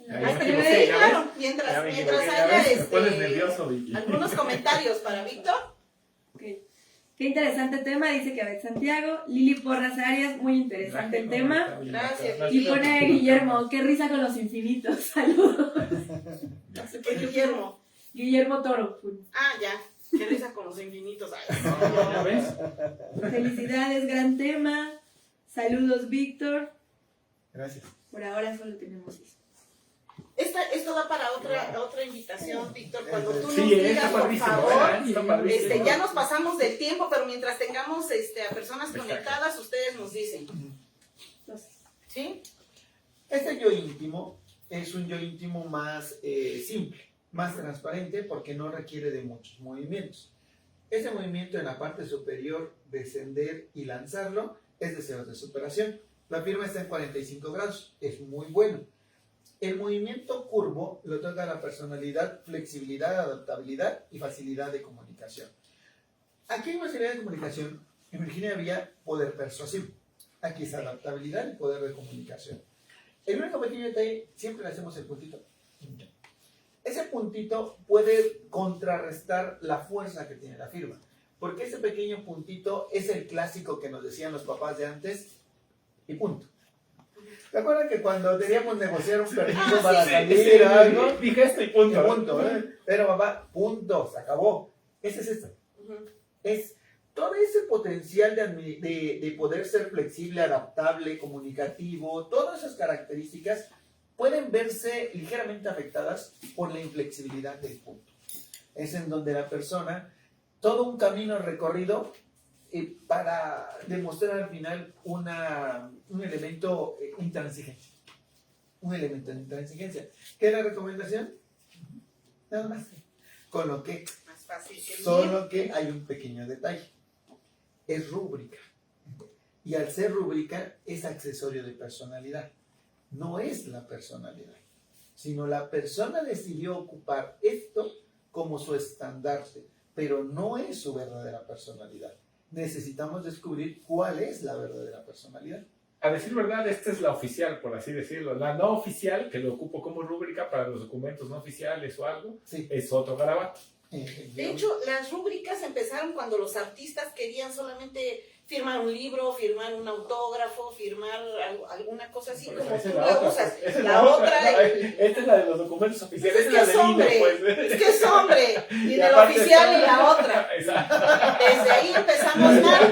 Ay, pero me equivoqué, ahí, ya claro, ves. mientras Ya me equivoqué, haya ya ves, te pones nervioso, Vicky. algunos comentarios para Víctor. Ok. Qué interesante tema, dice que Abel Santiago. Lili Porras Arias, muy interesante el tema. Gracias. Y pone Guillermo, qué risa con los infinitos. Saludos. ¿Qué Guillermo? Guillermo Toro. Ah, ya. Qué risa con los infinitos. Ay, ¿Ya ves? Felicidades, gran tema. Saludos, Víctor. Gracias. Por ahora solo tenemos eso. Esto da para otra invitación, Víctor. Cuando tú nos Sí, digas, está por padrísimo, favor, está padrísimo. ya nos pasamos del tiempo, pero mientras tengamos a personas Exacto. conectadas, ustedes nos dicen. Entonces, ¿Sí? Este yo íntimo es un yo íntimo más simple, más transparente, porque no requiere de muchos movimientos. Ese movimiento en la parte superior, descender y lanzarlo, es deseos de superación. La firma está en 45 grados, es muy bueno. El movimiento curvo lo toca la personalidad, flexibilidad, adaptabilidad y facilidad de comunicación. Aquí en facilidad de comunicación, en Virginia había poder persuasivo. Aquí es adaptabilidad y poder de comunicación. El único pequeño detalle, siempre le hacemos el puntito. Ese puntito puede contrarrestar la fuerza que tiene la firma. Porque ese pequeño puntito es el clásico que nos decían los papás de antes y punto. ¿Te acuerdas que cuando teníamos que negociar un permiso para salir o algo? Dije esto y punto. Punto, ¿eh? Pero papá, punto, se acabó. Ese es esto. Es todo ese potencial de poder ser flexible, adaptable, comunicativo, todas esas características pueden verse ligeramente afectadas por la inflexibilidad del punto. Es en donde la persona, todo un camino recorrido para demostrar al final un elemento intransigente. Un elemento de intransigencia. ¿Qué es la recomendación? Nada más. Con lo que Más fácil que solo que hay un pequeño detalle. es rúbrica. Y al ser rúbrica es accesorio de personalidad. No es la personalidad, sino la persona decidió ocupar esto como su estandarte, pero no es su verdadera personalidad. Necesitamos descubrir cuál es la verdadera personalidad. A decir verdad, esta es la oficial, por así decirlo. La no oficial, que lo ocupo como rúbrica para los documentos no oficiales o algo, Sí. es otro garabato. De hecho, las rúbricas empezaron cuando los artistas querían solamente firmar un libro, firmar un autógrafo, firmar alguna cosa así, Pues como esa tú es la otra, usas. esa es La otra, esta es la de los documentos oficiales, es esa es que es la del INE, hombre, pues. es que es hombre, y Y de la aparte oficial está- y la otra. Exacto. Desde ahí empezamos mal.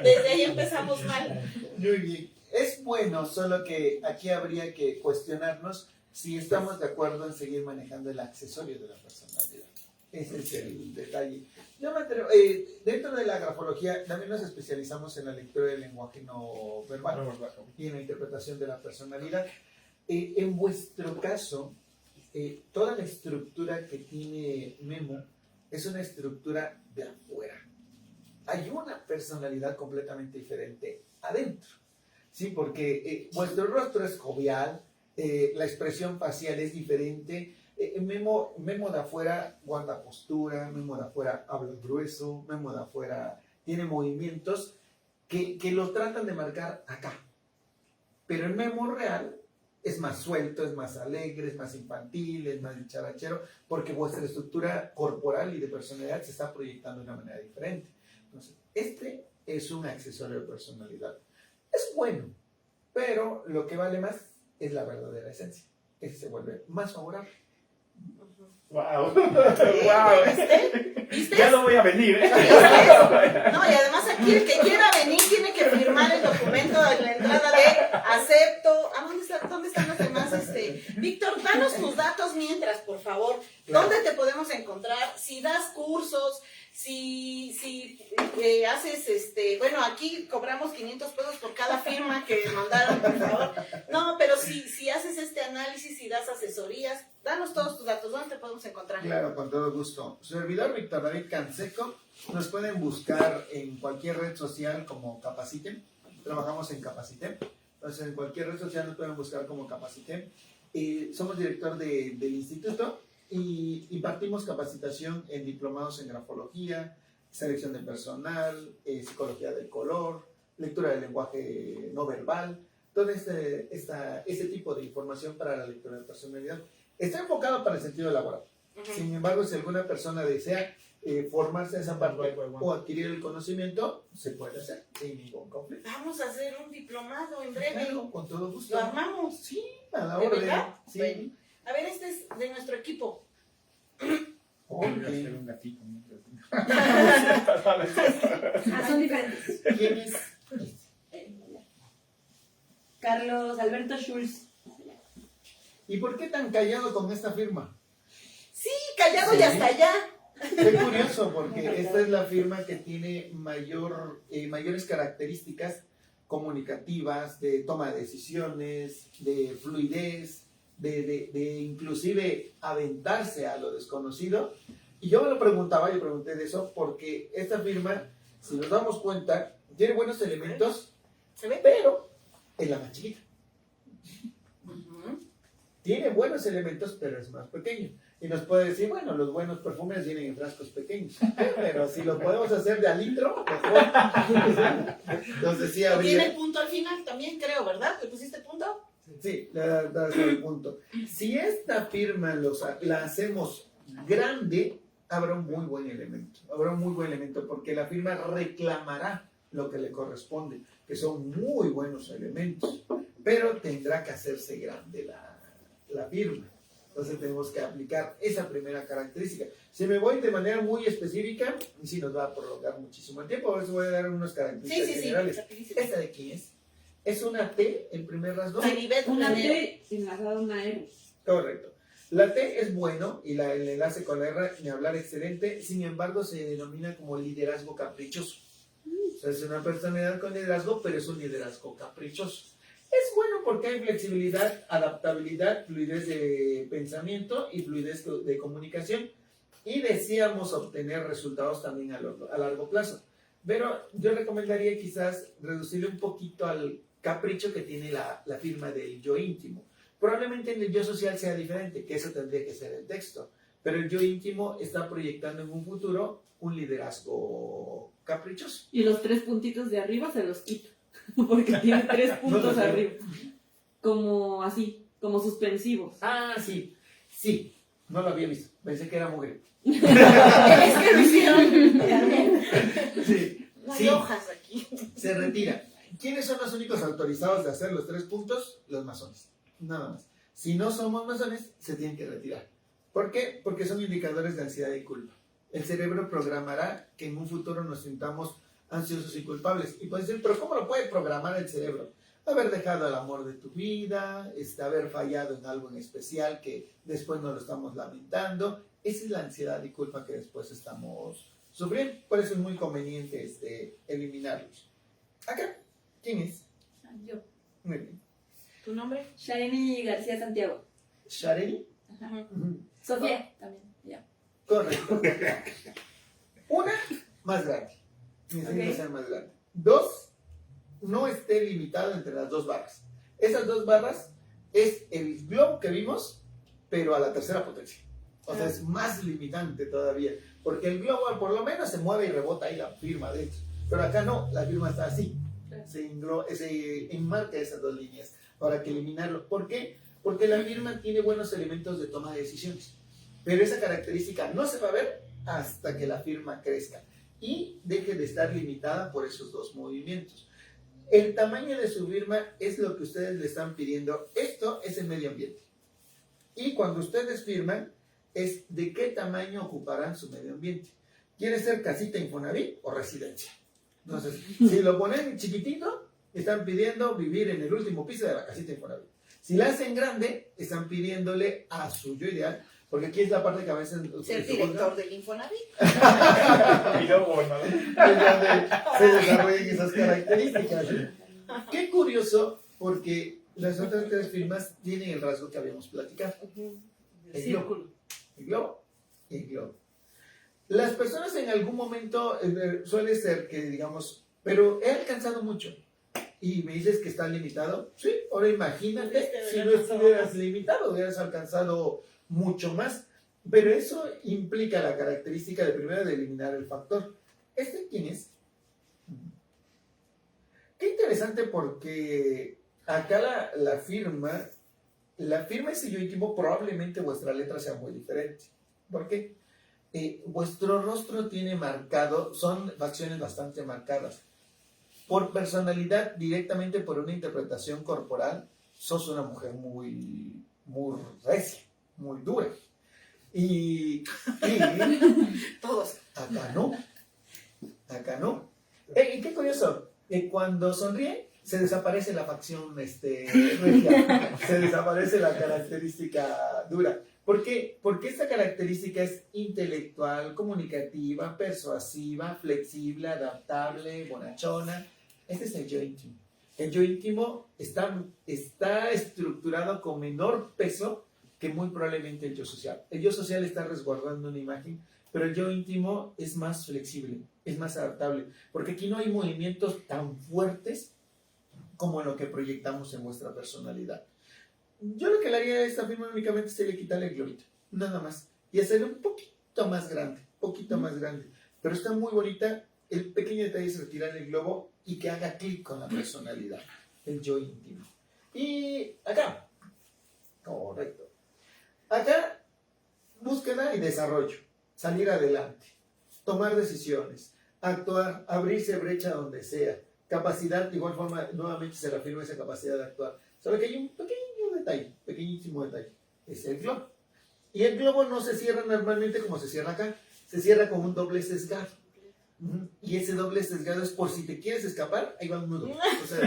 Desde ahí empezamos mal. Muy bien. Es bueno, solo que aquí habría que cuestionarnos si estamos de acuerdo en seguir manejando el accesorio de la personalidad. Ese es el detalle. Yo me atrevo, dentro de la grafología también nos especializamos en la lectura del lenguaje no verbal y en la interpretación de la personalidad. En vuestro caso, toda la estructura que tiene Memo es una estructura de afuera. Hay una personalidad completamente diferente adentro, ¿sí? Porque vuestro rostro es jovial, la expresión facial es diferente. Memo de afuera guarda postura, Memo de afuera habla grueso, Memo de afuera tiene movimientos que lo tratan de marcar acá. Pero el Memo real es más suelto, es más alegre, es más infantil, es más dicharachero, porque vuestra estructura corporal y de personalidad se está proyectando de una manera diferente. Entonces, este es un accesorio de personalidad. Es bueno, pero lo que vale más es la verdadera esencia. Ese se vuelve más favorable. Wow. Wow. ¿Viste? Ya no voy a venir, ¿eh? No, y además aquí el que quiera venir tiene que firmar el documento de la entrada de acepto. ¿Dónde están los demás? Víctor, danos tus datos mientras, por favor. ¿Dónde te podemos encontrar? Si das cursos, si haces, bueno, aquí cobramos 500 pesos por cada firma que mandaron, por favor. No, pero si haces este análisis y das asesorías, danos todos tus datos. ¿Dónde te podemos encontrar? Claro, con todo gusto. Su servidor Víctor David Canseco. Nos pueden buscar en cualquier red social como Capacitem. Trabajamos en Capacitem. Entonces, en cualquier red social nos pueden buscar como Capacitem. Somos director del instituto y impartimos capacitación en diplomados en grafología, selección de personal, psicología del color, lectura del lenguaje no verbal, todo este tipo de información para la lectura de personalidad. Está enfocado para el sentido laboral. Sin embargo, si alguna persona desea formarse en esa parte o adquirir el conocimiento, se puede hacer sin ningún conflicto. Vamos a hacer un diplomado en breve. Claro, con todo gusto. ¿Lo armamos? Sí, a la ¿De orden. verdad? Sí. Bueno. A ver, este es de nuestro equipo. Voy a Ok. hacer un gatito. Son diferentes. ¿Quién es? Carlos Alberto Schulz. ¿Y por qué tan callado con esta firma? Sí, callado Sí. y hasta allá. Qué curioso, porque esta es la firma que tiene mayores características comunicativas, de toma de decisiones, de fluidez, de inclusive aventarse a lo desconocido. Y yo me lo preguntaba, yo pregunté de eso, porque esta firma, si nos damos cuenta, tiene buenos elementos, ¿Se ve? pero es la más chiquita. Ujú. Tiene buenos elementos, pero es más pequeño. Y nos puede decir, bueno, los buenos perfumes vienen en frascos pequeños. Pero si lo podemos hacer de al litro, mejor. Entonces sí Y habría... tiene punto al final también, creo, ¿verdad? ¿Le pusiste punto? Sí, le das el punto. Si esta firma la hacemos grande, habrá un muy buen elemento. Habrá un muy buen elemento porque la firma reclamará lo que le corresponde, que son muy buenos elementos. Pero tendrá que hacerse grande la firma. Entonces tenemos que aplicar esa primera característica. Si me voy de manera muy específica, sí nos va a prolongar muchísimo el tiempo. Por eso voy a dar unas características Sí, generales. rapidísimo. ¿Esta de quién es? ¿Es una T en primer rasgo? Maribel Una Planero. T enlazada a una R. Correcto. La T es bueno y el enlace con la R, ni hablar, excelente. Sin embargo, se denomina como liderazgo caprichoso. O sea, es una personalidad con liderazgo, pero es un liderazgo caprichoso. Es bueno porque hay flexibilidad, adaptabilidad, fluidez de pensamiento y fluidez de comunicación. y deseamos obtener resultados también a largo plazo. Pero yo recomendaría quizás reducirle un poquito al capricho que tiene la firma del yo íntimo. Probablemente en el yo social sea diferente, que eso tendría que ser el texto, pero el yo íntimo está proyectando en un futuro un liderazgo caprichoso. Y los 3 puntitos de arriba se los quito. Porque tiene 3 puntos No, no, arriba. Como así, como suspensivos. Ah, sí, sí, no lo había visto, pensé que era mujer. Es que lo hicieron. Sí, No hay sí, hojas aquí. se retira. ¿Quiénes son los únicos autorizados de hacer los 3 puntos? Los masones, nada más. Si no somos masones, se tienen que retirar. ¿Por qué? Porque son indicadores de ansiedad y culpa. El cerebro programará que en un futuro nos sintamos ansiosos y culpables. Y puedes decir, ¿pero cómo lo puede programar el cerebro? Haber dejado el amor de tu vida, haber fallado en algo en especial que después nos lo estamos lamentando. Esa es la ansiedad y culpa que después estamos sufriendo. Por eso es muy conveniente eliminarlos. Acá, ¿quién es? Yo. Muy bien. ¿Tu nombre? Shareni García Santiago. ¿Shareni? Ajá. Ujú. Sofía también. Ya. Correcto. Una, más grande. Necesita Ok. ser más grande. 2, no esté limitado entre las 2 barras. Esas 2 barras es el globo que vimos, pero a la tercera potencia. O sea, es más limitante todavía. Porque el globo por lo menos se mueve y rebota ahí la firma dentro. Pero acá no, la firma está así. Se enmarca esas 2 líneas. Ahora hay que eliminarlo. ¿Por qué? Porque la firma tiene buenos elementos de toma de decisiones. Pero esa característica no se va a ver hasta que la firma crezca y deje de estar limitada por esos 2 movimientos. El tamaño de su firma es lo que ustedes le están pidiendo. Esto es el medio ambiente. Y cuando ustedes firman, es de qué tamaño ocuparán su medio ambiente. ¿Quiere ser casita Infonavit o residencia? Entonces, si lo ponen chiquitito, están pidiendo vivir en el último piso de la casita Infonavit. Si la hacen grande, están pidiéndole a su yo ideal, porque aquí es la parte que a veces... Ser director del Infonavit. Y luego gobernador. Es donde se desarrollan esas características. Qué curioso, porque las otras 3 firmas tienen el rasgo que habíamos platicado. El globo. El globo y el globo. Las personas en algún momento suele ser que digamos, pero he alcanzado mucho. Y me dices que está limitado. Sí, ahora imagínate si no estuvieras limitado, hubieras alcanzado mucho más. Pero eso implica la característica de primero de eliminar el factor. ¿Este quién es? Qué interesante porque acá la firma ese yo íntimo, probablemente vuestra letra sea muy diferente. ¿Por qué? Vuestro rostro tiene marcado, son facciones bastante marcadas. Por personalidad, directamente por una interpretación corporal, sos una mujer muy recia, muy dura. Y Todos. acá no. Y qué curioso, cuando sonríe, se desaparece la facción regia, se desaparece la característica dura. ¿Por qué? Porque esta característica es intelectual, comunicativa, persuasiva, flexible, adaptable, bonachona. Este es el yo íntimo. El yo íntimo está estructurado con menor peso que muy probablemente el yo social. El yo social está resguardando una imagen, pero el yo íntimo es más flexible, es más adaptable, porque aquí no hay movimientos tan fuertes como lo que proyectamos en vuestra personalidad. Yo lo que le haría a esta firma únicamente sería quitarle el globito, nada más, y hacerle un poquito más grande, pero está muy bonita. El pequeño detalle es retirar el globo y que haga clic con la personalidad, el yo íntimo. Y acá, correcto, acá búsqueda y desarrollo, salir adelante, tomar decisiones, actuar, abrirse brecha donde sea, capacidad, de igual forma, nuevamente se reafirma esa capacidad de actuar. Solo que hay un pequeño detalle, pequeñísimo detalle, es el globo. Y el globo no se cierra normalmente como se cierra acá, se cierra con un doble sesgado. Y ese doble sesgado es por si te quieres escapar, ahí va un nudo. O sea,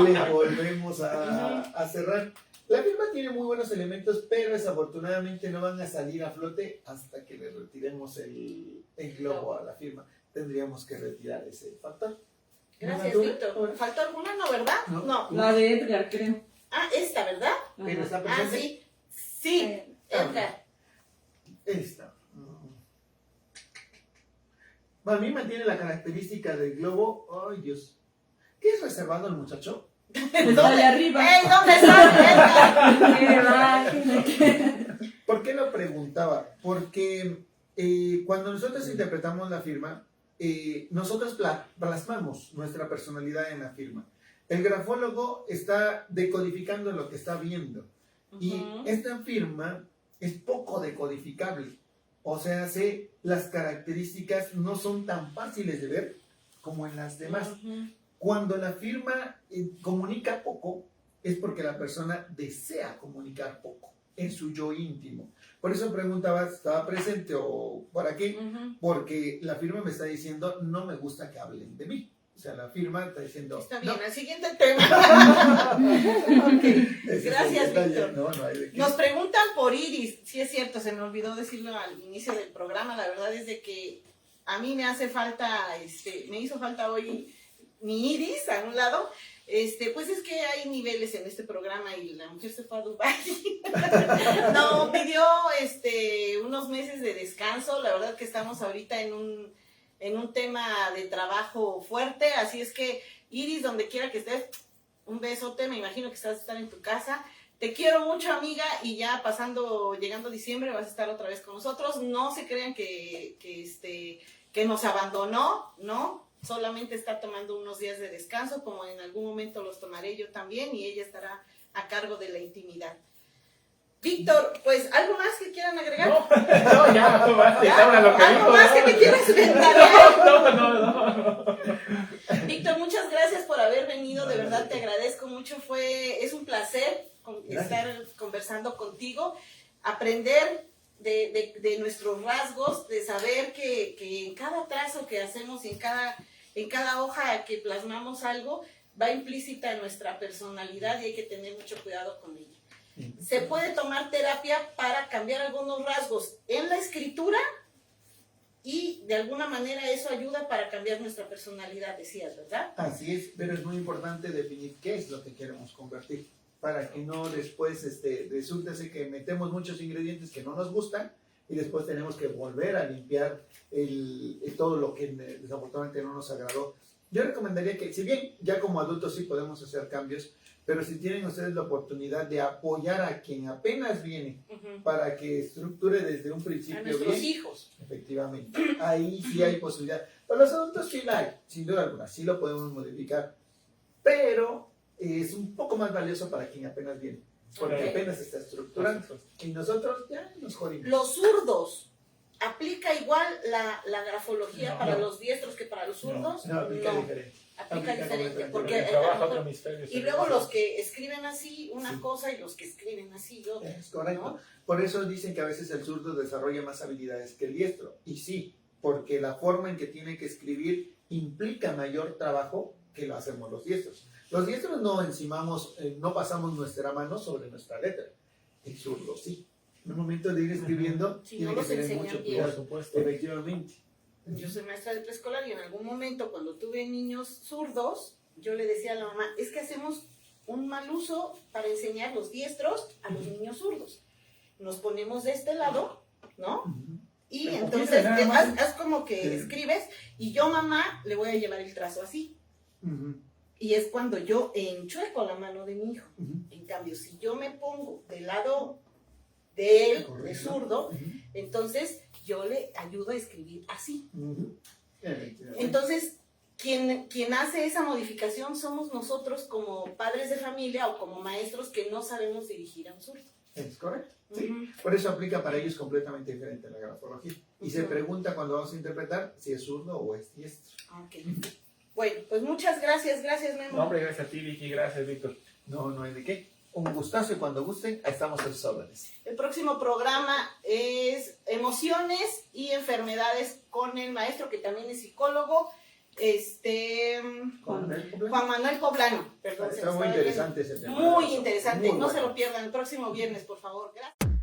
le volvemos a cerrar. La firma tiene muy buenos elementos, pero desafortunadamente no van a salir a flote hasta que le retiremos el globo a la firma. Tendríamos que retirar ese factor. Gracias, ¿No, Víctor. ¿Faltó alguna, no, verdad? No. La de Edgar, creo. Ah, esta, ¿verdad? Pero está Ah, presente. sí. Sí, Edgar. Esta. A mí mantiene la característica del globo. Ay, Dios. ¿Qué es reservado el muchacho? Está de arriba. ¡Ey, dónde está? ¿Por qué lo preguntaba? Porque cuando nosotros interpretamos la firma, nosotros plasmamos nuestra personalidad en la firma. El grafólogo está decodificando lo que está viendo. Y esta firma es poco decodificable. O sea, las características no son tan fáciles de ver como en las demás. Cuando la firma comunica poco, es porque la persona desea comunicar poco en su yo íntimo. Por eso preguntaba, ¿estaba presente o para qué? Porque la firma me está diciendo, no me gusta que hablen de mí. O sea, la firma está diciendo... Está bien, no. el siguiente tema. Okay. Gracias, Víctor. No hay de qué. Nos preguntan por Iris. Sí, es cierto, se me olvidó decirlo al inicio del programa. La verdad es de que a mí me hace falta, me hizo falta hoy mi Iris a un lado. Pues es que hay niveles en este programa y la mujer se fue a Dubái. No, pidió unos meses de descanso. La verdad que estamos ahorita en un tema de trabajo fuerte, así es que Iris, donde quiera que estés, un besote, me imagino que estás a estar en tu casa. Te quiero mucho, amiga, y ya llegando diciembre vas a estar otra vez con nosotros. No se crean que nos abandonó, ¿no? Solamente está tomando unos días de descanso, como en algún momento los tomaré yo también, y ella estará a cargo de la intimidad. Víctor, pues, ¿algo más que quieran agregar? No, ya, no más, ahora lo que ¿Algo dijo. más que me quieras inventar? No. Víctor, muchas gracias por haber venido, de verdad te agradezco mucho, es un placer estar conversando contigo, aprender de nuestros rasgos, de saber que en cada trazo que hacemos y en cada hoja que plasmamos algo, va implícita nuestra personalidad y hay que tener mucho cuidado con ella. Se puede tomar terapia para cambiar algunos rasgos en la escritura y de alguna manera eso ayuda para cambiar nuestra personalidad, decías, ¿verdad? Así es, pero es muy importante definir qué es lo que queremos convertir, para que no después resulte que metemos muchos ingredientes que no nos gustan y después tenemos que volver a limpiar todo lo que desafortunadamente no nos agradó. Yo recomendaría que, si bien ya como adultos sí podemos hacer cambios, pero si tienen ustedes la oportunidad de apoyar a quien apenas viene para que estructure desde un principio a nuestros bien, hijos. efectivamente, ahí sí hay posibilidad. Para los adultos sí la hay, sin duda alguna, sí lo podemos modificar, pero es un poco más valioso para quien apenas viene, porque apenas se está estructurando y nosotros ya nos jodimos. Los zurdos, ¿aplica igual la grafología para los diestros que para los zurdos? No, aplica diferente. Aplica diferente, porque Trabaja otro hemisferio. y luego los que escriben así una cosa y los que escriben así otra. Es correcto. ¿No? Por eso dicen que a veces el zurdo desarrolla más habilidades que el diestro. Y sí, porque la forma en que tiene que escribir implica mayor trabajo que lo hacemos los diestros. Los diestros no encimamos, no pasamos nuestra mano sobre nuestra letra. El zurdo sí. En el momento de ir escribiendo, Sí, tiene no que los tener enseñan mucho bien. cuidado. Por supuesto. Efectivamente. Yo soy maestra de preescolar y en algún momento cuando tuve niños zurdos, yo le decía a la mamá, es que hacemos un mal uso para enseñar los diestros a los niños zurdos. Nos ponemos de este lado, ¿no? Y Un entonces poquito, nada más. haz como que escribes y yo, mamá, le voy a llevar el trazo así. Y es cuando yo enchueco la mano de mi hijo. En cambio, si yo me pongo del lado de él, de zurdo, entonces yo le ayudo a escribir así. Entonces, quien hace esa modificación somos nosotros como padres de familia o como maestros que no sabemos dirigir a un zurdo. Es correcto. Sí. Por eso aplica para ellos completamente diferente la grafología. Y se pregunta cuando vamos a interpretar si es zurdo o es diestro. Okay. Bueno, pues muchas gracias, Memo. No, hombre, gracias a ti, Vicky, gracias, Víctor. No hay de qué. Un gustazo y cuando gusten, estamos a sus órdenes. El próximo programa es emociones y enfermedades con el maestro que también es psicólogo, Juan Manuel Poblano. Perdón, Está muy interesante ese tema. Muy interesante, Muy no bueno. se lo pierdan el próximo viernes, por favor. Gracias.